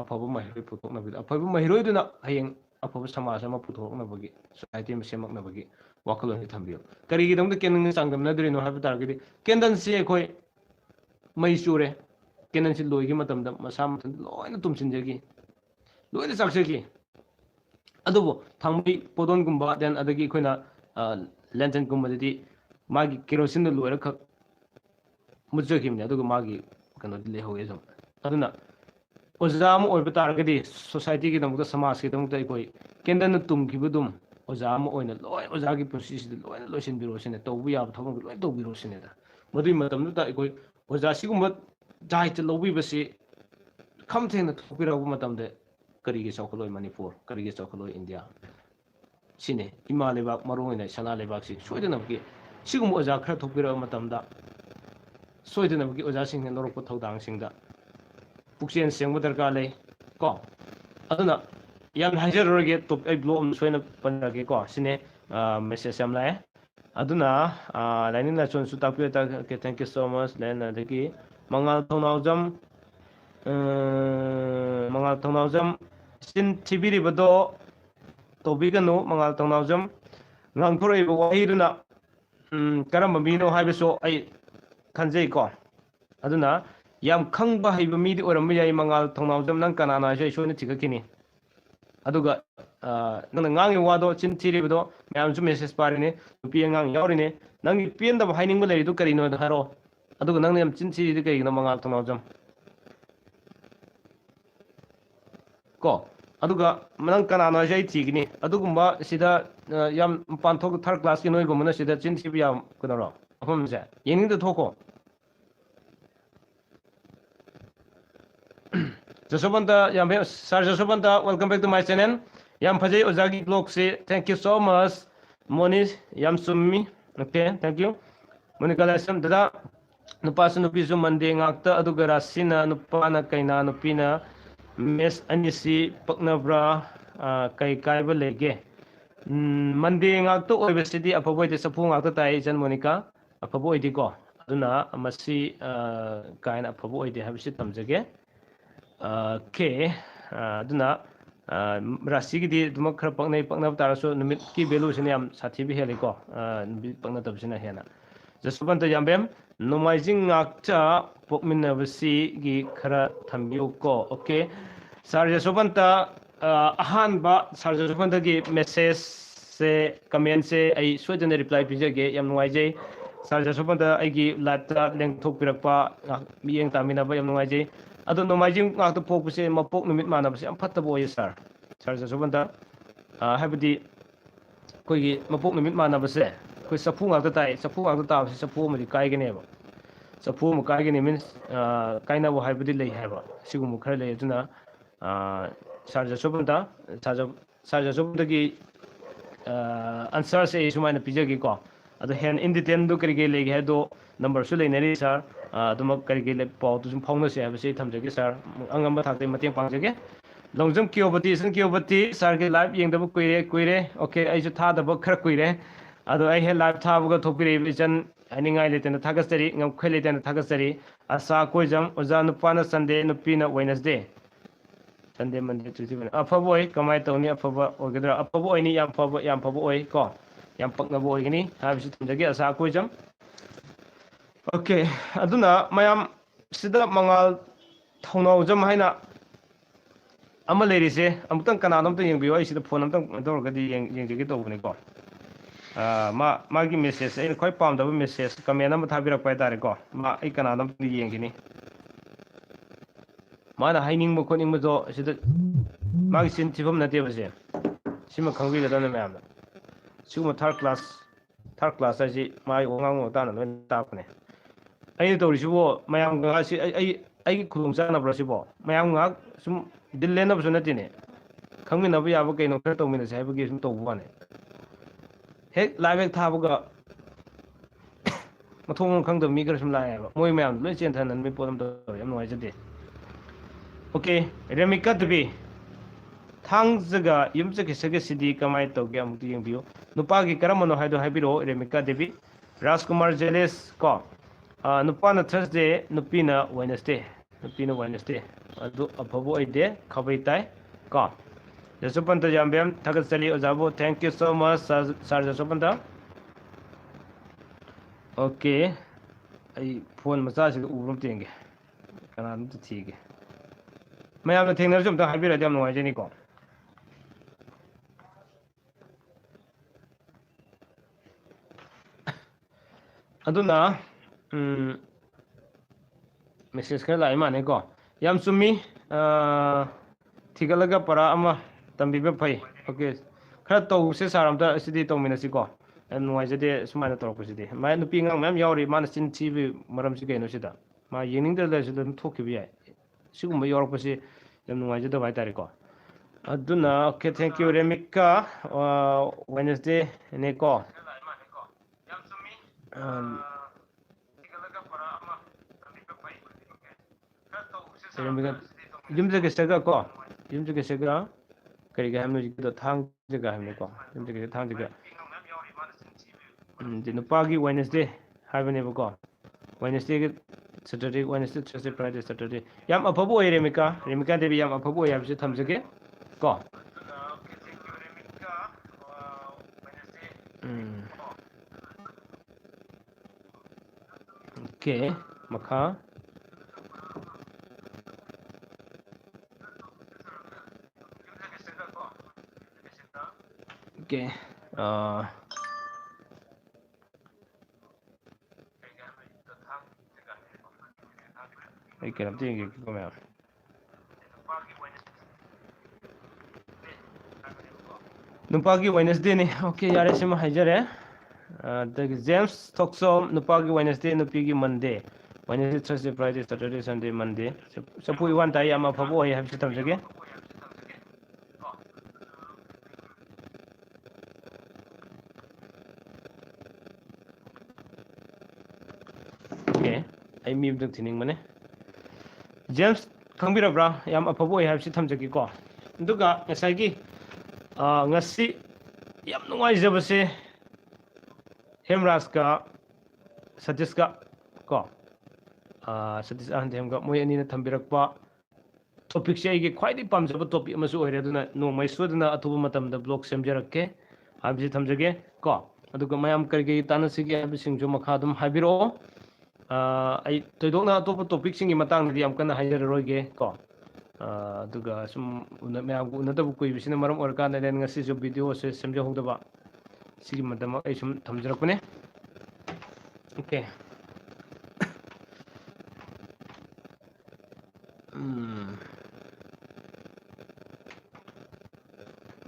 ꯑꯐꯕ ꯃꯍꯩꯔꯣꯏ ꯄꯨꯊꯣꯛꯅꯕꯒꯤ ꯑꯐꯕ ꯃꯍꯩꯔꯣꯏꯗꯨꯅ ꯍꯌꯦꯡ ꯑꯐꯕ ꯁꯃꯥꯖ ꯑꯃ ꯄꯨꯊꯣꯛꯅꯕꯒꯤ ꯁꯣꯁꯥꯏꯇꯤ ꯑꯃ ꯁꯦꯝꯃꯛꯅꯕꯒꯤ ꯋꯥꯈꯜꯂꯣꯟꯁꯤ ꯊꯝꯕꯤꯌꯨ ꯀꯔꯤꯒꯤꯗꯃꯛꯇ ꯀꯦꯟꯗꯜꯒ ꯆꯥꯡꯗꯝꯅꯗ꯭ꯔꯤꯅꯣ ꯍꯥꯏꯕ ꯇꯥꯔꯒꯗꯤ ꯀꯦꯟꯗꯜꯁꯤ ꯑꯩꯈꯣꯏ ꯃꯩ ꯆꯨꯔꯦ ꯀꯦꯟꯗꯜꯁꯤ ꯂꯣꯏꯈꯤꯕ ꯃꯇꯝꯗ ꯃꯁꯥ ꯃꯊꯟꯇ ꯂꯣꯏꯅ ꯇꯨꯝꯁꯤꯟꯖꯈꯤ ꯂꯣꯏꯅ ꯆꯥꯛꯆꯈꯤ ꯑꯗꯨꯕꯨ ꯊꯥꯡꯃꯩꯄꯣꯗꯣꯟꯒꯨꯝꯕ ꯗꯦꯟ ꯑꯗꯒꯤ ꯑꯩꯈꯣꯏꯅ ꯂꯦꯟꯆꯟꯒꯨꯝꯕꯗꯗꯤ ꯃꯥꯒꯤ ꯀꯦꯔꯣꯁꯤꯟꯗ ꯂꯣꯏꯔꯈꯛ ꯃꯨꯠꯆꯈꯤꯕꯅꯤ ꯑꯗꯨꯒ ꯃꯥꯒꯤ ꯀꯩꯅꯣꯗꯤ ꯂꯩꯍꯧꯋꯦ ꯁꯨꯝ ꯑꯗꯨꯅ ꯑꯣꯖꯥ ꯑꯃ ꯑꯣꯏꯕ ꯇꯥꯔꯒꯗꯤ ꯁꯣꯁꯥꯏꯇꯤꯒꯤꯗꯃꯛꯇ ꯁꯃꯥꯖꯀꯤꯗꯃꯛꯇ ꯑꯩꯈꯣꯏ ꯀꯦꯟꯗꯜꯅ ꯇꯨꯝꯈꯤꯕꯗꯨꯝ ꯑꯣꯖꯥ ꯑꯃ ꯑꯣꯏꯅ ꯂꯣꯏ ꯑꯣꯖꯥꯒꯤ ꯄꯨꯟꯁꯤꯁꯤꯗ ꯂꯣꯏꯅ ꯂꯣꯏꯁꯤꯟꯕꯤꯔꯣ ꯁꯤꯅꯦ ꯇꯧꯕ ꯌꯥꯕ ꯊꯕꯛꯇ ꯂꯣꯏꯅ ꯇꯧꯕꯤꯔꯣ ꯁꯤꯅꯦꯗ ꯃꯗꯨꯒꯤ ꯃꯇꯝꯗꯨꯗ ꯑꯩꯈꯣꯏ ꯑꯣꯖꯥ ꯁꯤꯒꯨꯝꯕ ꯗꯥꯏꯇ ꯂꯧꯕꯤꯕꯁꯤ ꯈꯝ ꯊꯦꯡꯅ ꯊꯣꯛꯄꯤꯔꯛꯄ ꯃꯇꯝꯗ ꯀꯔꯤꯒꯤ ꯆꯥꯎꯈꯠꯂꯣꯏ ꯃꯅꯤꯄꯨꯔ ꯀꯔꯤꯒꯤ ꯆꯥꯎꯈꯠꯂꯣꯏ ꯏꯟꯗꯤꯌꯥ ꯁꯤꯅꯤ ꯏꯃꯥ ꯂꯩꯕꯥꯛ ꯃꯔꯨꯑꯣꯏꯅ ꯁꯅꯥ ꯂꯩꯕꯥꯛꯁꯤ ꯁꯣꯏꯗꯅꯕꯒꯤ ꯁꯤꯒꯨꯝꯕ ꯑꯣꯖꯥ ꯈꯔ ꯊꯣꯛꯄꯤꯔꯛꯑꯕ ꯃꯇꯝꯗ ꯁꯣꯏꯗꯅꯕꯒꯤ ꯑꯣꯖꯥꯁꯤꯡꯅ ꯂꯧꯔꯛꯄ ꯊꯧꯗꯥꯡꯁꯤꯡꯗ ꯄꯨꯛꯆꯦꯜ ꯁꯦꯡꯕ ꯗꯔꯀꯥꯔ ꯂꯩ ꯀꯣ ꯑꯗꯨꯅ ꯌꯥꯝ ꯍꯥꯏꯖꯔꯨꯔꯒꯦ ꯑꯩ ꯕ꯭ꯂꯣꯛ ꯑꯃ ꯁꯣꯏꯅ ꯄꯟꯖꯔꯒꯦꯀꯣ ꯁꯤꯅꯦ ꯃꯦꯁꯦꯖ ꯌꯥꯝ ꯂꯥꯛꯑꯦ ꯑꯗꯨꯅ ꯂꯥꯏꯅꯤꯡ ꯂꯥꯏꯁꯣꯟꯁꯨ ꯇꯥꯛꯄꯤꯌꯨ ꯊꯦꯡꯛ ꯌꯨ ꯁꯣ ꯃꯆ ꯂꯦꯟ ꯑꯗꯒꯤ ꯃꯉꯥꯜ ꯊꯧꯅꯥꯎꯖꯝ ꯆꯤꯟ ꯊꯤꯕꯤꯔꯤꯕꯗꯣ ꯇꯧꯕꯤꯒꯅꯨ ꯃꯉꯥꯜ ꯊꯧꯅꯥꯎꯖꯝ ꯉꯥꯡꯊꯣꯔꯛꯏꯕ ꯋꯥꯍꯩꯗꯨꯅ ꯀꯔꯝꯕ ꯃꯤꯅꯣ ꯍꯥꯏꯕꯁꯨ ꯑꯩ ꯈꯟꯖꯩꯀꯣ ꯑꯗꯨꯅ ꯌꯥꯝ ꯈꯪꯕ ꯍꯩꯕ ꯃꯤꯗꯤ ꯑꯣꯏꯔꯝꯕ ꯌꯥꯏ ꯃꯉꯥꯜ ꯊꯧꯅꯥꯎꯖꯝ ꯅꯪ ꯀꯅꯥꯅꯣ ꯍꯥꯏꯁꯨ ꯑꯩ ꯁꯣꯏꯅ ꯊꯤꯒꯠꯈꯤꯅꯤ ꯑꯗꯨꯒ ꯅꯪꯅ ꯉꯥꯡꯉꯤꯕ ꯋꯥꯗꯣ ꯆꯤꯟ ꯊꯤꯔꯤꯕꯗꯣ ꯃꯌꯥꯝꯁꯨ ꯃꯦꯁꯦꯖ ꯄꯥꯔꯤꯅꯤ ꯅꯨꯄꯤ ꯑꯉꯥꯡ ꯌꯥꯎꯔꯤꯅꯤ ꯅꯪꯒꯤ ꯄꯦꯟꯗꯕ ꯍꯥꯏꯅꯤꯡꯕ ꯂꯩꯔꯤꯗꯨ ꯀꯔꯤꯅꯣꯗ ꯍꯥꯏꯔꯛꯑꯣ ꯑꯗꯨꯒ ꯅꯪꯅ ꯌꯥꯝ ꯆꯤꯟ ꯊꯤꯔꯤꯗꯤ ꯀꯩꯒꯤꯅꯣ ꯃꯉꯥꯜ ꯊꯧꯅꯥꯎꯖꯝ ꯀꯣ ꯑꯗꯨꯒ ꯅꯪ ꯀꯅꯥꯅꯣ ꯍꯥꯏꯁꯦ ꯑꯩ ꯊꯤꯒꯅꯤ ꯑꯗꯨꯒꯨꯝꯕ ꯁꯤꯗ ꯌꯥꯝ ꯃꯄꯥꯟ ꯊꯣꯛ ꯊꯥꯔꯠ ꯀ꯭ꯂꯥꯁꯀꯤ ꯅꯣꯏꯒꯨꯝꯕꯅ ꯁꯤꯗ ꯆꯤꯟ ꯊꯤꯕ ꯌꯥꯕ ꯀꯩꯅꯣꯔꯣ ꯃꯐꯝꯁꯦ ꯌꯦꯡꯅꯤꯡꯗ ꯊꯣꯛꯈꯣ ꯖꯁꯣꯕꯟꯇ ꯌꯥꯝ ꯐꯩ ꯁꯥꯔ ꯖꯁꯣꯕꯟꯇ welcome back to my channel ꯌꯥꯝ ꯐꯖꯩ ꯑꯣꯖꯥꯒꯤ ꯕ꯭ꯂꯣꯛꯁꯤ ꯊꯦꯡꯛ ꯌꯨ ꯁꯣ ꯃꯆ ꯃꯣꯅꯤꯁ ꯌꯥꯝ ꯆꯨꯝꯃꯤ ꯑꯣꯀꯦ ꯊꯦꯡꯛ ꯌꯨ ꯃꯣꯅꯤꯀꯥ ꯂꯥꯏꯁ꯭ꯔꯝ ꯗꯗꯥ ꯅꯨꯄꯥꯁꯨ ꯅꯨꯄꯤꯁꯨ ꯃꯟꯗꯦ ꯉꯥꯛꯇ ꯑꯗꯨꯒ ꯔꯥꯁꯤꯅ ꯅꯨꯄꯥꯅ ꯀꯩꯅꯥ ꯅꯨꯄꯤꯅ ꯃꯦꯁ ꯑꯅꯤꯁꯤ ꯄꯛꯅꯕ꯭ꯔꯥ ꯀꯩ ꯀꯥꯏꯕ ꯂꯩꯒꯦ ꯃꯟꯗꯦ ꯉꯥꯛꯇ ꯑꯣꯏꯕꯁꯤꯗꯤ ꯑꯐꯕ ꯑꯣꯏꯗꯦ ꯆꯐꯨ ꯉꯥꯛꯇ ꯇꯥꯏ ꯏꯆꯟ ꯃꯣꯅꯤꯀꯥ ꯑꯐꯕ ꯑꯣꯏꯗꯦꯀꯣ ꯑꯗꯨꯅ ꯃꯁꯤ ꯀꯥꯏꯅ ꯑꯐꯕ ꯑꯣꯏꯗꯦ ꯍꯥꯏꯕꯁꯤ ꯊꯝꯖꯒꯦ ꯀꯦ ꯑꯗꯨꯅ ꯔꯥꯁꯤꯒꯤꯗꯤ ꯑꯗꯨꯃꯛ ꯈꯔ ꯄꯛꯅꯕ ꯇꯥꯔꯁꯨ ꯅꯨꯃꯤꯠꯀꯤ ꯚꯦꯂꯨꯁꯤꯅ ꯌꯥꯝ ꯁꯥꯊꯤꯕ ꯍꯦꯜꯂꯤꯀꯣ ꯅꯨꯃꯤꯠ ꯄꯛꯅꯗꯕꯁꯤꯅ ꯍꯦꯟꯅ ꯖꯁꯋꯟꯇ ꯌꯥꯝꯕꯦꯝ ꯅꯣꯡꯃꯥꯏꯖꯤꯡ ꯉꯥꯛꯇ ꯄꯣꯛꯃꯤꯟꯅꯕꯁꯤꯒꯤ ꯈꯔ ꯊꯝꯕꯤꯌꯨꯀꯣ ꯑꯣꯀꯦ ꯁꯥꯔ ꯖꯁꯋꯟꯇ ꯑꯍꯥꯟꯕ ꯁꯥꯔ ꯖꯁꯋꯟꯇꯒꯤ ꯃꯦꯁꯦꯖꯁꯦ ꯀꯃꯦꯟꯁꯦ ꯑꯩ ꯁꯣꯏꯗꯅ ꯔꯤꯄ꯭ꯂꯥꯏ ꯄꯤꯖꯒꯦ ꯌꯥꯝ ꯅꯨꯡꯉꯥꯏꯖꯩ ꯁꯥꯔ ꯖꯁꯋꯟꯇ ꯑꯩꯒꯤ ꯂꯥꯏꯐꯇ ꯂꯦꯡꯊꯣꯛꯄꯤꯔꯛꯄ ꯃꯤꯠꯌꯦꯡ ꯇꯥꯃꯤꯟꯅꯕ ꯌꯥꯝ ꯅꯨꯡꯉꯥꯏꯖꯩ ꯑꯗꯣ ꯅꯣꯡꯃꯥꯏꯖꯤꯡ ꯉꯥꯛꯇ ꯄꯣꯛꯄꯁꯦ ꯃꯄꯣꯛ ꯅꯨꯃꯤꯠ ꯃꯥꯟꯅꯕꯁꯦ ꯌꯥꯝ ꯐꯠꯇꯕ ꯑꯣꯏꯌꯦ ꯁꯥꯔ ꯖꯁꯋꯟꯇ ꯍꯥꯏꯕꯗꯤ ꯑꯩꯈꯣꯏꯒꯤ ꯃꯄꯣꯛ ꯅꯨꯃꯤꯠ ꯃꯥꯟꯅꯕꯁꯦ ꯑꯩꯈꯣꯏ ꯆꯐꯨ ꯉꯥꯛꯇ ꯇꯥꯏ ꯆꯐꯨ ꯉꯥꯛꯇ ꯇꯥꯕꯁꯤ ꯆꯐꯨ ꯑꯃꯗꯤ ꯀꯥꯏꯒꯅꯦꯕ ꯆꯐꯨ ꯑꯃ ꯀꯥꯏꯒꯅꯤ ꯃꯤꯟꯁ ꯀꯥꯏꯅꯕ ꯍꯥꯏꯕꯗꯤ ꯂꯩ ꯍꯥꯏꯕ ꯁꯤꯒꯨꯝꯕ ꯈꯔ ꯂꯩ ꯑꯗꯨꯅ ꯁꯥꯔ ꯖꯁꯋꯟꯇ ꯁꯥꯔ ꯖꯁꯋꯟꯇꯒꯤ ꯑꯟꯁꯔꯁꯦ ꯑꯩ ꯁꯨꯃꯥꯏꯅ ꯄꯤꯖꯒꯦꯀꯣ ꯑꯗꯣ ꯍꯦꯟ ꯏꯟ ꯗꯤꯇꯦꯜꯗꯨ ꯀꯔꯤ ꯀꯔꯤ ꯂꯩꯒꯦ ꯍꯥꯏꯕꯗꯣ ꯅꯝꯕꯔꯁꯨ ꯂꯩꯅꯔꯤ ꯁꯥꯔ ꯑꯗꯨꯃꯛ ꯀꯔꯤ ꯀꯔꯤ ꯄꯥꯎꯗꯨ ꯁꯨꯝ ꯐꯥꯎꯅꯁꯦ ꯍꯥꯏꯕꯁꯤ ꯑꯩ ꯊꯝꯖꯒꯦ ꯁꯥꯔ ꯑꯉꯝꯕ ꯊꯥꯛꯇ ꯃꯇꯦꯡ ꯄꯥꯡꯖꯒꯦ ꯂꯣꯡꯖꯝ ꯀꯤꯌꯣꯕꯇꯤ ꯏꯆꯟ ꯀꯤꯌꯣꯕꯇꯤ ꯁꯥꯔꯒꯤ ꯂꯥꯏꯚ ꯌꯦꯡꯗꯕ ꯀꯨꯏꯔꯦ ꯑꯣꯀꯦ ꯑꯩꯁꯨ ꯊꯥꯗꯕ ꯈꯔ ꯀꯨꯏꯔꯦ ꯑꯗꯣ ꯑꯩ ꯍꯦꯛ ꯂꯥꯏꯚ ꯊꯥꯕꯒ ꯊꯣꯛꯄꯤꯔꯛꯏꯕ ꯏꯆꯟ ꯍꯥꯏꯅꯤꯡꯉꯥꯏ ꯂꯩꯇꯅ ꯊꯥꯒꯠꯆꯔꯤ ꯉꯝꯈꯩ ꯂꯩꯇꯅ ꯊꯥꯒꯠꯆꯔꯤ ꯑꯁꯥ ꯀꯣꯏꯖꯝ ꯑꯣꯖꯥ ꯅꯨꯄꯥꯅ ꯁꯟꯗꯦ ꯅꯨꯄꯤꯅ ꯋꯦꯅꯁꯗꯦ ꯁꯟꯗꯦ ꯃꯟꯗꯦ ꯇ꯭ꯌꯨꯁꯗꯦ ꯑꯐꯕ ꯑꯣꯏ ꯀꯃꯥꯏꯅ ꯇꯧꯅꯤ ꯑꯐꯕ ꯑꯣꯏꯒꯗ꯭ꯔꯥ ꯑꯐꯕ ꯑꯣꯏꯅꯤ ꯌꯥꯝ ꯐꯕ ꯑꯣꯏ ꯀꯣ ꯌꯥꯝ ꯄꯛꯅꯕ ꯑꯣꯏꯒꯅꯤ ꯍꯥꯏꯕꯁꯤ ꯊꯝꯖꯒꯦ ꯑꯁꯥ ꯀꯣꯏꯖꯝ ꯑꯣꯀꯦ ꯑꯗꯨꯅ ꯃꯌꯥꯝ ꯁꯤꯗ ꯃꯉꯥꯜ ꯊꯧꯅꯥꯎꯖꯝ ꯍꯥꯏꯅ ꯑꯃ ꯂꯩꯔꯤꯁꯦ ꯑꯃꯨꯛꯇꯪ ꯀꯅꯥꯅꯣ ꯑꯝꯇ ꯌꯦꯡꯕꯤꯌꯣ ꯑꯩ ꯁꯤꯗ ꯐꯣꯟ ꯑꯝꯇꯪ ꯇꯧꯔꯒꯗꯤ ꯌꯦꯡꯖꯒꯦ ꯇꯧꯕꯅꯤꯀꯣ ꯃꯥꯒꯤ ꯃꯦꯁꯦꯖꯁꯦ ꯑꯩꯅ ꯈ꯭ꯋꯥꯏ ꯄꯥꯝꯗꯕ ꯃꯦꯁꯦꯖ ꯀꯃꯦꯟ ꯑꯃ ꯊꯥꯕꯤꯔꯛꯄ ꯍꯥꯏꯇꯥꯔꯦꯀꯣ ꯑꯩ ꯀꯅꯥꯅꯣ ꯑꯝꯇ ꯌꯦꯡꯈꯤꯅꯤ ꯃꯥꯅ ꯍꯥꯏꯅꯤꯡꯕ ꯈꯣꯠꯅꯤꯡꯕꯗꯣ ꯁꯤꯗ ꯃꯥꯒꯤ ꯆꯤꯟ ꯊꯤꯐꯝ ꯅꯠꯇꯦꯕꯁꯦ ꯁꯤꯃ ꯈꯪꯕꯤꯒꯗꯕꯅꯤ ꯃꯌꯥꯝꯅ ꯁꯤꯒꯨꯝꯕ ꯊꯥꯔꯠ ꯀ꯭ꯂꯥꯁ ꯍꯥꯏꯁꯤ ꯃꯥꯒꯤ ꯋꯥꯉꯥꯡ ꯋꯥꯇꯥꯅ ꯂꯣꯏꯅ ꯇꯥꯛꯄꯅꯦ ꯑꯩꯅ ꯇꯧꯔꯤꯁꯤꯕꯣ ꯃꯌꯥꯝꯒ ꯑꯩꯒꯤ ꯈꯨꯗꯣꯡ ꯆꯥꯅꯕ꯭ꯔꯥ ꯁꯤꯕꯣ ꯃꯌꯥꯝ ꯉꯥꯏꯍꯥꯛ ꯁꯨꯝ ꯗꯤꯜ ꯂꯦꯟꯅꯕꯁꯨ ꯅꯠꯇꯦꯅꯦ खंगमिनब याब कहीं खर तौमिनसे हाइबगी सुम तौबवाने हेक लाइव हेक थाबगा मथों खंगदब मी खर सुम लाएबा मोय मैम लोय चेंथनन मी पोदम तो याम नुवाइजदे ओके रेमिका दबी थांग जगा युम चके सगे सिदी कमाय तौगे अमुक यंबियो नुपागी करमनो हाइदो हाइबिरो रेमिका देवी राजकुमार जेलेस को नुपाना थर्सडे नुपीना वेडनेसडे अदु अफबो ओइदे खबै ताई को जसुपंत जाम्बेम थगत चली ओजाबो thank you so much sir जसुपंत ओके आई फोन मचा से उबरम तेंगे कनान तो ठीक है मैं आपने थेंगनर जुम ता हाइबिरा जाम नुवाइजनी को अदुना मेसेज खर लाई माने को याम सुमी थिगलगा परा अमा तंबीबे फै ओके खर तौसे सारामता सिदी तौमिनसी को याम नुवाइजदे सुमाना तौरपसिदे मा नुपी ngang मैम यावरी माना चिन थीबि मरमसि कैनो सिदा मा येनिंगदे लेसुदम थोखिबि याय सिगुम यावरपसि याम नुवाइजदे बाय तारे को अदुना okay thank you Remika Wednesday ने को युमजगे सगा को युमजगे सगा करी गा हमनो जितो थांग जगा हमने को युमजगे थांग जगा नुपागी वेडनेसडे हाइबने को वेडनेसडे के Saturday Wednesday Thursday Friday Saturday याम अफबो ओय रेमिका देवी याम अफबो ओय हमसे थमजगे को ओके मखा ओके आई करम तेंगे को मैम नुपागी वेडनेसडे ने ओके यारे सिम हाइजरे जेम्स थोक्सो नुपागी वेडनेसडे नुपीगी Monday Wednesday Thursday Friday Saturday Sunday Monday सपुई वन ताई याम अफबो ओय हमसे थमजगे ओके आई मी दंग थिनिंग मने जेम्स खंबिरब्रा याम अफबो ओय हमसे थमजगे को दुगा ngसागी ngasi yam नुवाइजबसे हेमराज का सतीश का को सतीश अहंदेम का मोय अनी थम्बिरक्पा टॉपिक से आइगे ख्वाइदि पामजब टॉपिक अमसु ओइरे अदुना नोंमै सोदना अथुब मतमदा ब्लॉग सेमजरक्के हाबिसि थमजगे को अदुगा मयाम करगे तानसिगे हाबिसिंजु मखा दुम हाबिरो आई तोइदोना अतोप टॉपिक सिंगी मतंगदि याम कना हाइजररोइगे को अदुगा सुम मयाम उनतबु कुइबिसिना मरम ओरकान देन ngasi जो वीडियो से सेमजहोदबा सिगी मतम आई सुम थमजरकने okay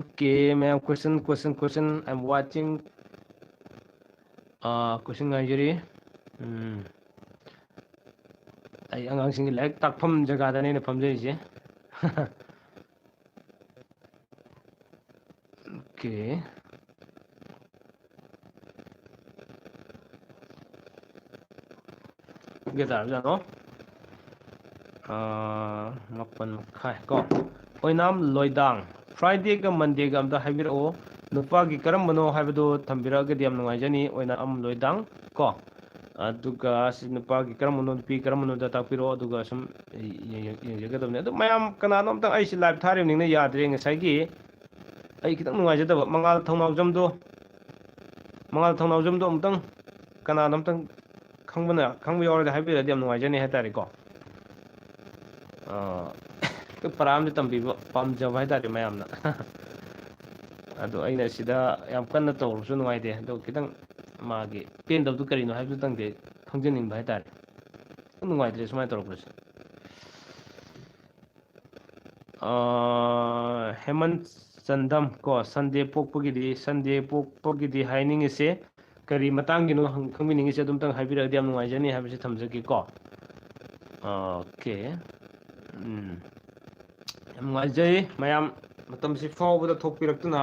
okay ma'am question I am watching question गाइजरी आई अंगांसिंगी लाइक ताकफम जगादने ने फमजैसे ओके गेदार जानो मपन मखाय को ओइनाम लोइदांग फ्राइडे का मंडे का अमदा हाइबिरो नुपा की करम मनो हाइबदो थंबिरागदि याम नुवाइजनी ओइना अम लोइदांग को अदुगा नुपा की करम मनो पी करम मनो दा तापिरो अदुगा सम येगदबने अदु मयाम कनानो अमता आइसि लाइव थारिम निंगने याद्रे ngसाइगी आई खितंग नुवाइजदब मंगाल थौनावजमदो अमतंग कनानो अमतंग खंगब यावरदा हाइबिरदि याम नुवाइजनी हाइतारे को तो पराम तंबीब पामजब हाइतारे मयामना अदो अइना सिदा याम कन्ना तौरसु नुवाइदे अदो खितंग मागे पेंदबदु करिनो हाइबदु तंगदे खंजनिंग हाइतारे नुवाइद्रे सुमाय तौरपस हेमंत चंदम को संडे पोकपगिदी हाइनिंगसे करी मतंगिनो खंबिनिंगसे अदुम तंग हाइबिरदि याम नुवाइजनी हाइबसे थमजगे को ओके नुवाइजै मयाम ꯃꯇꯝꯁꯤ ꯐꯥꯎꯕꯗ ꯊꯣꯛꯄꯤꯔꯛꯇꯨꯅ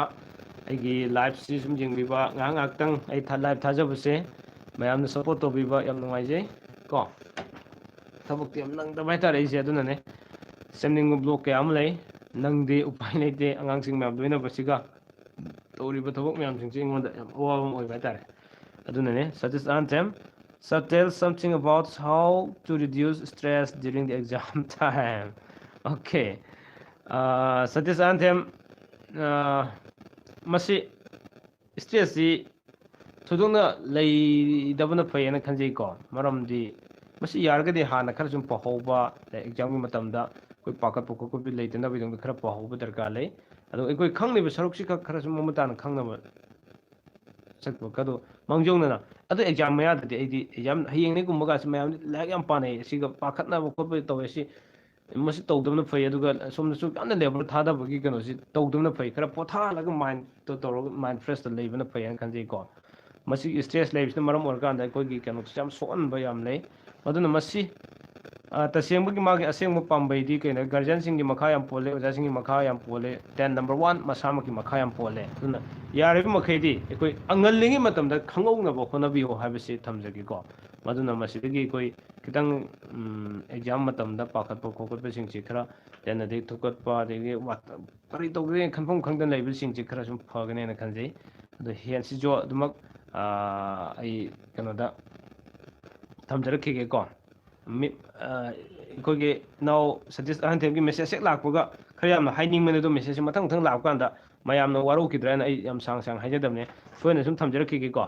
ꯑꯩꯒꯤ ꯂꯥꯏꯐꯁꯤ ꯁꯨꯝ ꯌꯦꯡꯕꯤꯕ ꯉꯥꯏꯍꯥꯛꯇꯪ ꯑꯩ ꯂꯥꯏꯐ ꯊꯥꯖꯕꯁꯦ ꯃꯌꯥꯝꯅ ꯁꯞꯄꯣꯔꯠ ꯇꯧꯕꯤꯕ ꯌꯥꯝ ꯅꯨꯡꯉꯥꯏꯖꯩ ꯀꯣ ꯊꯕꯛꯇꯤ ꯌꯥꯝ ꯅꯪꯗꯕ ꯍꯥꯏꯇꯥꯔꯦ ꯑꯩꯁꯦ ꯑꯗꯨꯅꯅꯦ ꯁꯦꯝꯅꯤꯡꯕ ꯕ꯭ꯂꯣꯛ ꯀꯌꯥ ꯑꯃ ꯂꯩ ꯅꯪꯗꯤ ꯎꯄꯥꯏ ꯂꯩꯇꯦ ꯑꯉꯥꯡꯁꯤꯡ ꯃꯌꯥꯝ ꯂꯣꯏꯅꯕꯁꯤꯒ ꯇꯧꯔꯤꯕ ꯊꯕꯛ ꯃꯌꯥꯝꯁꯤꯡꯁꯦ ꯑꯩꯉꯣꯟꯗ ꯌꯥꯝ ꯑꯋꯥꯕ ꯑꯃ ꯑꯣꯏꯕ ꯍꯥꯏꯇꯥꯔꯦ ꯑꯗꯨꯅꯅꯦ suggest anthem so tell something about how to reduce stress during the exam time okay suggest anthem ꯃꯁꯤ ꯁ꯭ꯇ꯭ꯔꯦꯁꯁꯤ ꯊꯣꯏꯗꯣꯛꯅ ꯂꯩꯗꯕꯅ ꯐꯩꯌꯦꯅ ꯈꯟꯖꯩꯀꯣ ꯃꯔꯝꯗꯤ ꯃꯁꯤ ꯌꯥꯔꯒꯗꯤ ꯍꯥꯟꯅ ꯈꯔ ꯁꯨꯝ ꯄꯥꯍꯧꯕ ꯑꯦꯛꯖꯥꯝꯒꯤ ꯃꯇꯝꯗ ꯑꯩꯈꯣꯏ ꯄꯥꯈꯠꯄ ꯈꯣꯠꯄ ꯂꯩꯇꯅꯕꯒꯤꯗꯃꯛꯇ ꯈꯔ ꯄꯥꯍꯧꯕ ꯗꯔꯀꯥꯔ ꯂꯩ ꯑꯗꯣ ꯑꯩꯈꯣꯏ ꯈꯪꯂꯤꯕ ꯁꯔꯨꯛꯁꯤꯈꯛ ꯈꯔ ꯁꯨꯝ ꯃꯃꯨꯠ ꯇꯥꯅ ꯈꯪꯅꯕ ꯆꯠꯄ ꯑꯗꯣ ꯃꯥꯡꯖꯧꯅꯅ ꯑꯗꯣ ꯑꯦꯛꯖꯥꯝ ꯃꯌꯥꯗꯗꯤ ꯑꯩꯗꯤ ꯑꯦꯛꯖꯥꯝ ꯍꯌꯦꯡꯅꯤꯒꯨꯝꯕꯒꯁꯤ ꯃꯌꯥꯝꯗꯤ ꯂꯥꯏꯔꯤꯛ ꯌꯥꯝ ꯄꯥꯅꯩ ꯑꯁꯤꯒ ꯄꯥꯈꯠꯅꯕ ꯈꯣꯠꯄ ꯇꯧꯋꯦ ꯁꯤ ꯃꯁꯤ ꯇꯧꯗꯕꯅ ꯐꯩ ꯑꯗꯨꯒ ꯁꯣꯝꯗꯁꯨ ꯌꯥꯝꯅ ꯂꯦꯕꯔ ꯊꯥꯗꯕꯒꯤ ꯀꯩꯅꯣꯁꯤ ꯇꯧꯗꯕꯅ ꯐꯩ ꯈꯔ ꯄꯣꯊꯥꯍꯜꯂꯒ ꯃꯥꯏꯟꯗꯣ ꯇꯧꯔꯒ ꯃꯥꯏꯟ ꯐ꯭ꯔꯦꯁꯇ ꯂꯩꯕꯅ ꯐꯩ ꯍꯥꯏꯅ ꯈꯟꯖꯩꯀꯣ ꯃꯁꯤꯒꯤ ꯁ꯭ꯇ꯭ꯔꯦꯁ ꯂꯩꯕꯁꯤꯅ ꯃꯔꯝ ꯑꯣꯏꯔꯀꯥꯟꯗ ꯑꯩꯈꯣꯏꯒꯤ ꯀꯩꯅꯣꯁꯤ ꯌꯥꯝ ꯁꯣꯛꯍꯟꯕ ꯌꯥꯝ ꯂꯩ ꯑꯗꯨꯅ ꯃꯁꯤ ꯇꯁꯦꯡꯕꯒꯤ ꯃꯥꯒꯤ ꯑꯁꯦꯡꯕ ꯄꯥꯝꯕꯩꯗꯤ ꯀꯩꯅꯣ ꯒꯥꯔꯖꯤꯌꯟꯁꯤꯡꯒꯤ ꯃꯈꯥ ꯌꯥꯝ ꯄꯣꯜꯂꯦ ꯑꯣꯖꯥꯁꯤꯡꯒꯤ ꯃꯈꯥ ꯌꯥꯝ ꯄꯣꯜꯂꯦ ꯅꯝꯕꯔ 1 ꯃꯁꯥꯃꯛꯀꯤ ꯃꯈꯥ ꯌꯥꯝ ꯄꯣꯜꯂꯦ ꯑꯗꯨꯅ ꯌꯥꯔꯤꯕ ꯃꯈꯩꯗꯤ ꯑꯩꯈꯣꯏ ꯉꯜꯂꯤꯉꯩ ꯃꯇꯝꯗ ꯈꯪꯍꯧꯅꯕ ꯍꯣꯠꯅꯕꯤꯌꯣ ꯍꯥꯏꯕꯁꯤ ꯊꯝꯖꯒꯦꯀꯣ ꯃꯗꯨꯅ ꯃꯁꯤꯗꯒꯤ ꯑꯩꯈꯣꯏ ꯈꯤꯇꯪ ꯑꯦꯛꯖꯥꯝ ꯃꯇꯝꯗ ꯄꯥꯈꯠꯄ ꯈꯣꯠꯀꯠꯄꯁꯤꯡꯁꯤ ꯈꯔ ꯍꯦꯟꯅꯗꯤ ꯊꯨꯀꯠꯄ ꯑꯗꯒꯤ ꯀꯔꯤ ꯇꯧꯗꯣꯏꯅ ꯈꯟꯐꯝ ꯈꯪꯗꯅ ꯂꯩꯕꯁꯤꯡꯁꯤ ꯈꯔ ꯁꯨꯝ ꯐꯒꯅꯦꯅ ꯈꯟꯖꯩ ꯑꯗꯣ ꯍꯦꯟꯁꯤꯁꯨ ꯑꯗꯨꯃꯛ ꯑꯩ ꯀꯩꯅꯣꯗ ꯊꯝꯖꯔꯛꯈꯤꯒꯦꯀꯣ ꯑꯩꯈꯣꯏꯒꯤ ꯏꯅꯥꯎ ꯁꯇꯤꯁ ꯑꯍꯟꯊꯦꯝꯒꯤ ꯃꯦꯁꯦꯖ ꯍꯦꯛ ꯂꯥꯛꯄꯒ ꯈꯔ ꯌꯥꯝꯅ ꯍꯥꯏꯅꯤꯡꯕꯅꯦ ꯑꯗꯣ ꯃꯦꯁꯦꯖꯁꯦ ꯃꯊꯪ ꯃꯊꯪ ꯂꯥꯛꯄ ꯀꯥꯟꯗ ꯃꯌꯥꯝꯅ ꯋꯥꯔꯧꯈꯤꯗ꯭ꯔꯥꯅ ꯑꯩ ꯌꯥꯝ ꯁꯥꯡ ꯍꯥꯏꯖꯗꯕꯅꯦ ꯁꯣꯏꯅ ꯁꯨꯝ ꯊꯝꯖꯔꯛꯈꯤꯒꯦꯀꯣ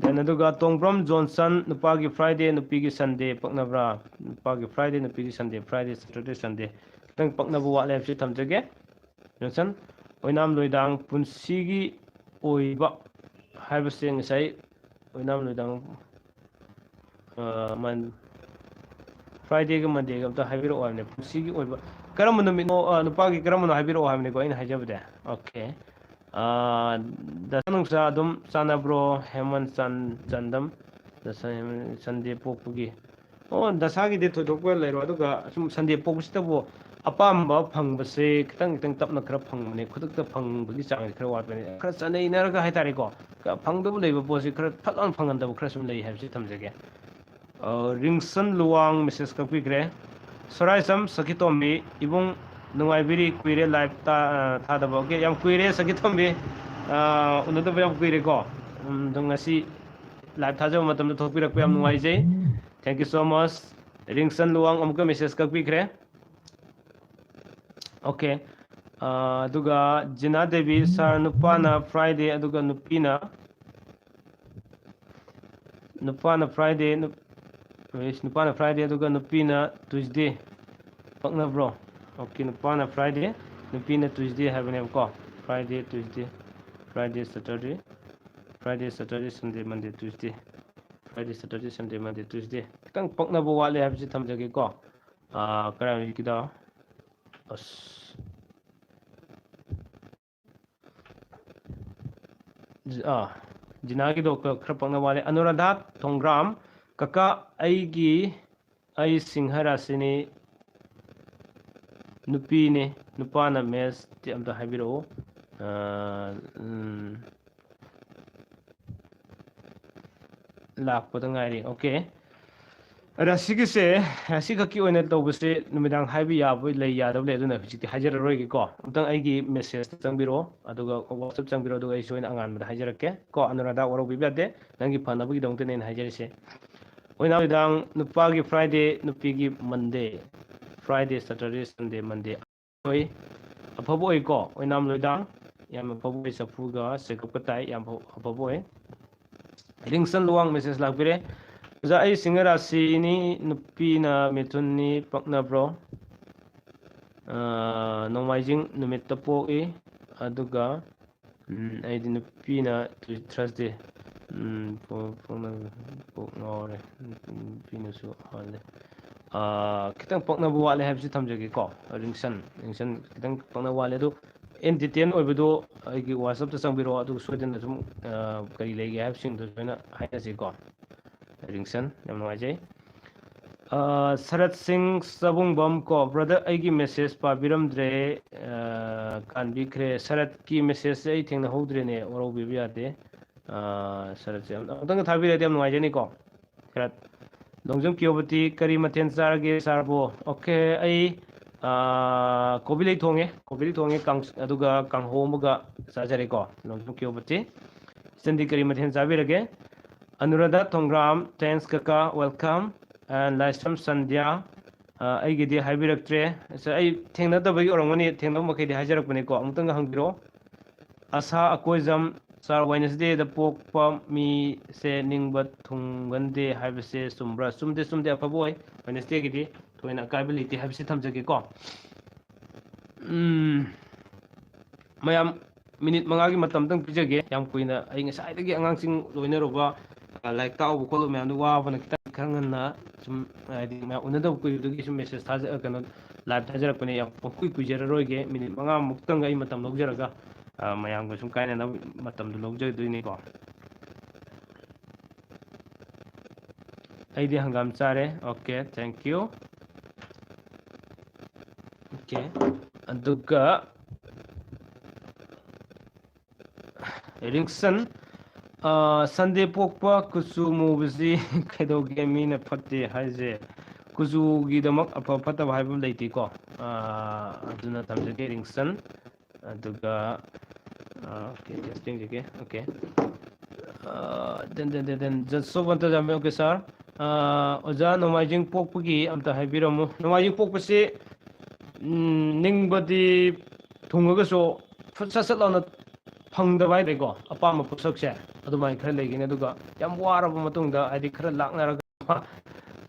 ꯗꯦꯟ ꯑꯗꯨꯒ ꯇꯣꯡꯕ꯭ꯔꯝ ꯖꯣꯟꯁꯟ ꯅꯨꯄꯥꯒꯤ ꯐ꯭ꯔꯥꯏꯗꯦ ꯅꯨꯄꯤꯒꯤ ꯁꯟꯗꯦ ꯄꯛꯅꯕ꯭ꯔꯥ ꯅꯨꯄꯥꯒꯤ ꯐ꯭ꯔꯥꯏꯗꯦ ꯅꯨꯄꯤꯒꯤ ꯁꯟꯗꯦ ꯐ꯭ꯔꯥꯏꯗꯦ ꯁꯦꯇꯔꯗꯦ ꯁꯟꯗꯦ ꯈꯤꯇꯪ ꯄꯛꯅꯕ ꯋꯥꯠꯂꯦ ꯍꯥꯏꯕꯁꯤ ꯊꯝꯖꯒꯦ ꯖꯣꯟꯁꯟ ꯑꯣꯏꯅꯥꯝ ꯂꯣꯏꯗꯥꯡ ꯄꯨꯟꯁꯤꯒꯤ ꯑꯣꯏꯕ ꯍꯥꯏꯕꯁꯦ ꯉꯁꯥꯏ ꯑꯣꯏꯅꯥꯝ ꯂꯣꯏꯗꯥꯡ ꯐ꯭ꯔꯥꯏꯗꯦꯒ ꯃꯟꯗꯦꯒ ꯑꯝꯇ ꯍꯥꯏꯕꯤꯔꯛꯑꯣ ꯍꯥꯏꯕꯅꯦ ꯄꯨꯟꯁꯤꯒꯤ ꯑꯣꯏꯕ ꯀꯔꯝꯕ ꯅꯨꯃꯤꯠꯅꯣ ꯅꯨꯄꯥꯒꯤ ꯀꯔꯝꯕꯅꯣ ꯍꯥꯏꯕꯤꯔꯛꯑꯣ ꯍꯥꯏꯕꯅꯤꯀꯣ ꯑꯩꯅ ꯍꯥꯏꯖꯕꯗꯤ ꯑꯣꯀꯦ ꯗꯁꯥ ꯅꯨꯡꯁꯥ ꯑꯗꯨꯝ ꯆꯥꯟꯅꯕ꯭ꯔꯣ ꯍꯦꯃꯟ ꯆꯟꯗꯝ ꯁꯟꯗꯦ ꯄꯣꯛꯄꯒꯤ ꯗꯁꯥꯒꯤꯗꯤ ꯊꯣꯏꯗꯣꯛꯄ ꯂꯩꯔꯣ ꯑꯗꯨꯒ ꯁꯨꯝ ꯁꯟꯗꯦ ꯄꯣꯛꯄꯁꯤꯗꯕꯨ ꯑꯄꯥꯝꯕ ꯐꯪꯕꯁꯦ ꯈꯤꯇꯪ ꯇꯞꯅ ꯈꯔ ꯐꯪꯕꯅꯦ ꯈꯨꯗꯛꯇ ꯐꯪꯕꯒꯤ ꯆꯥꯡꯁꯦ ꯈꯔ ꯋꯥꯠꯄꯅꯦ ꯈꯔ ꯆꯠꯅꯩꯅꯔꯒ ꯍꯥꯏꯇꯥꯔꯦꯀꯣ ꯐꯪꯗꯕ ꯂꯩꯕ ꯄꯣꯠꯁꯤ ꯈꯔ ꯐꯠ ꯂꯥꯎꯅ ꯐꯪꯍꯟꯗꯕ ꯈꯔ ꯁꯨꯝ ꯂꯩ ꯍꯥꯏꯕꯁꯤ ꯊꯝꯖꯒꯦ ꯔꯤꯡꯁꯟ ꯂꯨꯋꯥꯡ ꯃꯦꯁꯦꯖ ꯀꯛꯄꯤꯈ꯭ꯔꯦ ꯁꯣꯔꯥꯏꯁꯝ ꯁꯈꯤꯇꯣꯝꯕꯤ ꯏꯕꯨꯡ ꯅꯨꯡꯉꯥꯏꯕꯤꯔꯤ ꯀꯨꯏꯔꯦ ꯂꯥꯏꯚ ꯊꯥꯗꯕ ꯑꯣꯀꯦ ꯌꯥꯝ ꯀꯨꯏꯔꯦ ꯁꯈꯤꯇꯣꯝꯕꯤ ꯎꯅꯗꯕ ꯌꯥꯝ ꯀꯨꯏꯔꯦꯀꯣ ꯑꯗꯣ ꯉꯁꯤ ꯂꯥꯏꯚ ꯊꯥꯖꯕ ꯃꯇꯝꯗ ꯊꯣꯛꯄꯤꯔꯛꯄ ꯌꯥꯝ ꯅꯨꯡꯉꯥꯏꯖꯩ ꯊꯦꯡꯛ ꯌꯨ ꯁꯣ ꯃꯆ ꯔꯤꯡꯁꯟ ꯂꯨꯋꯥꯡ ꯑꯃꯨꯛꯀ ꯃꯦꯁꯦꯖ ꯀꯛꯄꯤꯈ꯭ꯔꯦ ꯑꯣꯀꯦ ꯑꯗꯨꯒ ꯖꯤꯅꯥ ꯗꯦꯕꯤ ꯁꯥꯔ ꯅꯨꯄꯥꯅ ꯐ꯭ꯔꯥꯏꯗꯦ ꯑꯗꯨꯒ ꯅꯨꯄꯥꯅ ꯐ꯭ꯔꯥꯏꯗꯦ ꯑꯗꯨꯒ ꯅꯨꯄꯤꯅ ꯇꯨꯏꯁꯗꯦ ꯄꯛꯅꯕ꯭ꯔꯣ ꯑꯣꯀꯦ ꯅꯨꯄꯥꯅ ꯐ꯭ꯔꯥꯏꯗꯦ ꯅꯨꯄꯤꯅ ꯇꯨꯏꯁꯗꯦ ꯍꯥꯏꯕꯅꯦꯕꯀꯣ ꯐ꯭ꯔꯥꯏꯗꯦ ꯇꯨꯏꯁꯗꯦ ꯐ꯭ꯔꯥꯏꯗꯦ ꯁꯦꯇꯔꯗꯦ ꯁꯟꯗꯦ ꯃꯟꯗꯦ ꯇꯨꯏꯁꯗꯦ ꯐ꯭ꯔꯥꯏꯗꯦ ꯁꯦꯇꯔꯗꯦ ꯁꯟꯗꯦ ꯃꯟꯗꯦ ꯇꯨꯏꯁꯗꯦ ꯈꯤꯇꯪ ꯄꯛꯅꯕ ꯋꯥꯠꯂꯦ ꯍꯥꯏꯕꯁꯤ ꯊꯝꯖꯒꯦꯀꯣ ꯀꯔꯥꯏꯒꯤꯗ ꯖꯤꯅꯥꯒꯤꯗꯣ ꯈꯔ ꯄꯛꯅꯕ ꯋꯥꯠꯂꯦ ꯑꯅꯨꯔꯥꯙꯥ ꯊꯣꯡꯒ꯭ꯔꯥꯝ ꯀꯀꯥ ꯑꯩ ꯁꯤꯡꯍ ꯔꯥꯁꯤꯅꯤ ꯅꯨꯄꯤꯅꯦ ꯅꯨꯄꯥꯅ ꯃꯦꯁꯇꯤ ꯑꯝꯇ ꯍꯥꯏꯕꯤꯔꯛꯎ ꯂꯥꯛꯄꯗ ꯉꯥꯏꯔꯤ ꯑꯣꯀꯦ ꯁꯤꯒꯤꯁꯦ ꯁꯤꯈꯛꯀꯤ ꯑꯣꯏꯅ ꯇꯧꯕꯁꯦ ꯅꯨꯃꯤꯗꯥꯡ ꯍꯥꯏꯕ ꯌꯥꯕ ꯂꯩ ꯌꯥꯗꯕ ꯂꯩ ꯑꯗꯨꯅ ꯍꯧꯖꯤꯛꯇꯤ ꯍꯥꯏꯖꯔꯔꯣꯏꯒꯦꯀꯣ ꯑꯃꯨꯛꯇꯪ ꯑꯩꯒꯤ ꯃꯦꯁꯦꯖꯇ ꯆꯪꯕꯤꯔꯛꯑꯣ ꯑꯗꯨꯒ ꯋꯥꯆꯞ ꯆꯪꯕꯤꯔꯛꯑꯣ ꯑꯗꯨꯒ ꯑꯩ ꯁꯣꯏꯅ ꯑꯉꯥꯟꯕꯗ ꯍꯥꯏꯖꯔꯛꯀꯦ ꯀꯣ ꯑꯅꯨꯔꯥꯙꯥ ꯋꯥꯔꯧꯕꯤꯕ ꯌꯥꯗꯦ ꯅꯪꯒꯤ ꯐꯅꯕꯒꯤꯗꯃꯛꯇꯅꯦ ꯑꯩꯅ ꯍꯥꯏꯖꯔꯤꯁꯦ ꯑꯣꯏꯅꯥꯝ ꯅꯨꯄꯥꯒꯤ ꯐ꯭ꯔꯥꯏꯗꯦ ꯅꯨꯄꯤꯒꯤ ꯃꯟꯗꯦ ꯐ꯭ꯔꯥꯏꯗꯦ ꯁꯦꯇꯔꯗꯦ ꯁꯟꯗꯦ ꯃꯟꯗꯦ ꯑꯣꯏ ꯑꯐꯕ ꯑꯣꯏꯀꯣ ꯑꯣꯏꯅꯥꯝ ꯂꯣꯏꯗꯥꯡ ꯌꯥꯝ ꯑꯐꯕ ꯑꯣꯏ ꯆꯐꯨꯒ ꯆꯦꯀꯞꯀ ꯇꯥꯏ ꯌꯥꯝ ꯑꯐꯕ ꯑꯣꯏ ꯔꯤꯡꯁꯟ ꯂꯨꯋꯥꯡ ꯃꯦꯁꯦꯖ ꯂꯥꯛꯄꯤꯔꯦ ꯑꯣꯖꯥ ꯑꯩ ꯁꯤꯡꯍ ꯔꯥꯁꯤꯅꯤ ꯅꯨꯄꯤꯅ ꯃꯤꯊꯨꯟꯅꯤ ꯄꯛꯅꯕ꯭ꯔꯣ ꯅꯣꯡꯃꯥꯏꯖꯤꯡ ꯅꯨꯃꯤꯠꯇ ꯄꯣꯛꯏ ꯑꯗꯨꯒ ꯑꯩꯗꯤ ꯅꯨꯄꯤꯅ ꯊꯔꯁꯗꯦ ꯄꯣꯛ ꯉꯥꯎꯔꯦ ꯅꯨꯄꯤꯅꯁꯨ ꯍꯥꯜꯂꯦ ꯈꯤꯇꯪ ꯄꯛꯅꯕ ꯋꯥꯠꯂꯦ ꯍꯥꯏꯕꯁꯤ ꯊꯝꯖꯒꯦꯀꯣ ꯔꯤꯡꯁꯟ ꯈꯤꯇꯪ ꯄꯛꯅꯕ ꯋꯥꯠꯂꯦ ꯑꯗꯨ ꯏꯟ ꯗꯤꯇꯦꯜ ꯑꯣꯏꯕꯗꯣ ꯑꯩꯒꯤ ꯋꯥꯆꯞꯇ ꯆꯪꯕꯤꯔꯛꯑꯣ ꯑꯗꯨꯒ ꯁꯣꯏꯗꯅ ꯁꯨꯝ ꯀꯔꯤ ꯂꯩꯒꯦ ꯍꯥꯏꯕꯁꯤꯡꯗꯨ ꯁꯣꯏꯅ ꯍꯥꯏꯅꯁꯤꯀꯣ ꯔꯤꯡꯁꯟ ꯌꯥꯝ ꯅꯨꯡꯉꯥꯏꯖꯩ ꯁꯔꯠ ꯁꯤꯡ ꯆꯕꯨꯡꯕꯝ ꯀꯣ ꯕ꯭ꯔꯗꯔ ꯑꯩꯒꯤ ꯃꯦꯁꯦꯖ ꯄꯥꯕꯤꯔꯝꯗ꯭ꯔꯦ ꯀꯥꯟꯕꯤꯈ꯭ꯔꯦ ꯁꯔꯠꯀꯤ ꯃꯦꯁꯦꯖꯁꯦ ꯑꯩ ꯊꯦꯡꯅꯍꯧꯗ꯭ꯔꯦꯅꯦ ꯋꯥꯔꯧꯕꯤꯕ ꯌꯥꯗꯦ ꯁꯔꯠꯁꯦ ꯑꯃꯨꯛꯇꯪꯒ ꯊꯥꯕꯤꯔꯗꯤ ꯌꯥꯝ ꯅꯨꯡꯉꯥꯏꯖꯅꯤꯀꯣ ꯁꯔꯠ ꯂꯣꯡꯖꯝ ꯀꯤꯌꯣꯕꯇꯤ ꯀꯔꯤ ꯃꯊꯦꯜ ꯆꯥꯔꯒꯦ ꯆꯥꯔꯕꯣ ꯑꯣꯀꯦ ꯑꯩ ꯀꯣꯕꯤ ꯂꯩ ꯊꯣꯡꯉꯦ ꯑꯗꯨꯒ ꯀꯥꯡꯍꯧ ꯑꯃꯒ ꯆꯥꯖꯔꯦꯀꯣ ꯂꯣꯡꯖꯝ ꯀꯤꯌꯣꯕꯇꯤ ꯏꯆꯟꯗꯤ ꯀꯔꯤ ꯃꯊꯦꯜ ꯆꯥꯕꯤꯔꯒꯦ ꯑꯅꯨꯔꯥꯙꯥ ꯊꯣꯡꯒ꯭ꯔꯥꯝ ꯊꯦꯡꯁ ꯀꯀꯥ ꯋꯦꯜꯀꯝ ꯂꯥꯏꯁ꯭ꯔꯝ ꯁꯟꯙ꯭ꯌꯥ ꯑꯩꯒꯤꯗꯤ ꯍꯥꯏꯕꯤꯔꯛꯇ꯭ꯔꯦ ꯑꯩ ꯊꯦꯡꯅꯗꯕꯒꯤ ꯑꯣꯏꯔꯝꯒꯅꯤ ꯊꯦꯡꯅꯕ ꯃꯈꯩꯗꯤ ꯍꯥꯏꯖꯔꯛꯄꯅꯤꯀꯣ ꯑꯃꯨꯛꯇꯪꯒ ꯍꯪꯕꯤꯔꯛꯑꯣ ꯑꯁꯥ ꯑꯀꯣꯏꯖꯝ ꯁꯥꯔ ꯋꯦꯅꯁꯗꯦꯗ ꯄꯣꯛꯄ ꯃꯤꯁꯦ ꯅꯤꯡꯕ ꯊꯨꯡꯒꯟꯗꯦ ꯍꯥꯏꯕꯁꯦ ꯆꯨꯝꯕ꯭ꯔꯥ ꯆꯨꯝꯗꯦ ꯑꯐꯕ ꯑꯣꯏ ꯋꯦꯅꯁꯗꯦꯒꯤꯗꯤ ꯊꯣꯏꯅ ꯑꯀꯥꯏꯕ ꯂꯩꯇꯦ ꯍꯥꯏꯕꯁꯤ ꯊꯝꯖꯒꯦꯀꯣ ꯃꯌꯥꯝ ꯃꯤꯅꯤꯠ 5ꯒꯤ ꯃꯇꯝꯗꯪ ꯄꯤꯖꯒꯦ ꯌꯥꯝ ꯀꯨꯏꯅ ꯑꯩ ꯉꯁꯥꯏꯗꯒꯤ ꯑꯉꯥꯡꯁꯤꯡ ꯂꯣꯏꯅꯔꯨꯕ ꯂꯥꯏꯔꯤꯛ ꯇꯥꯛꯎꯕ ꯈꯣꯠꯂꯨꯕ ꯃꯌꯥꯝꯗꯨ ꯋꯥꯕꯅ ꯈꯤꯇꯪ ꯈꯔ ꯉꯟꯅ ꯁꯨꯝ ꯍꯥꯏꯗꯤ ꯃꯌꯥꯝ ꯎꯅꯗꯕ ꯀꯨꯏꯕꯗꯨꯒꯤ ꯁꯨꯝ ꯃꯦꯁꯦꯖ ꯀꯩꯅꯣ ꯂꯥꯏꯚ ꯊꯥꯖꯔꯛꯄꯅꯦ ꯌꯥꯝ ꯀꯨꯏꯖꯔꯔꯣꯏꯒꯦ ꯃꯤꯅꯤꯠ 5ꯃꯨꯛꯇꯪ ꯑꯩ ꯃꯇꯝ ꯂꯧꯖꯔꯒ ꯃꯌꯥꯝꯒ ꯁꯨꯝ ꯀꯥꯏꯅꯅꯕ ꯃꯇꯝꯗꯣ ꯂꯧꯖꯗꯣꯏꯅꯤꯀꯣ ꯑꯩꯗꯤ ꯍꯪꯒꯥꯝ ꯆꯥꯔꯦ ꯑꯣꯀꯦ ꯊꯦꯡꯛ ꯌꯨ ꯑꯣꯀꯦ ꯑꯗꯨꯒ ꯔꯤꯡꯁꯟ ꯁꯟꯗꯦ ꯄꯣꯛꯄ ꯀꯨꯆꯨ ꯃꯨꯕꯁꯤ ꯀꯩꯗꯧꯒꯦ ꯃꯤꯅ ꯐꯠꯇꯦ ꯍꯥꯏꯁꯦ ꯀꯨꯆꯨꯒꯤꯗꯃꯛ ꯑꯐ ꯐꯠꯇꯕ ꯍꯥꯏꯕ ꯑꯃ ꯂꯩꯇꯦꯀꯣ ꯑꯗꯨꯅ ꯊꯝꯖꯒꯦ ꯔꯤꯡꯁꯟ ꯑꯗꯨꯒ ꯑꯣꯀꯦ ꯖꯁꯣꯕꯟꯇꯖꯥꯃꯤ ꯑꯣꯀꯦ ꯁꯥꯔ ꯑꯣꯖꯥ ꯅꯣꯡꯃꯥꯏꯖꯤꯡ ꯄꯣꯛꯄꯒꯤ ꯑꯝꯇ ꯍꯥꯏꯕꯤꯔꯝꯃꯨ ꯅꯣꯡꯃꯥꯏꯖꯤꯡ ꯄꯣꯛꯄꯁꯤ ꯅꯤꯡꯕꯗꯤ ꯊꯨꯡꯉꯒꯁꯨ ꯁꯠ ꯁꯠ ꯂꯥꯎꯅ ꯐꯪꯗꯕ ꯍꯥꯏꯇꯥꯔꯦꯀꯣ ꯑꯄꯥꯝꯕ ꯄꯣꯠꯁꯛꯁꯦ ꯑꯗꯨꯃꯥꯏꯅ ꯈꯔ ꯂꯩꯒꯅꯤ ꯑꯗꯨꯒ ꯌꯥꯝ ꯋꯥꯔꯕ ꯃꯇꯨꯡꯗ ꯍꯥꯏꯗꯤ ꯈꯔ ꯂꯥꯛꯅꯔꯒ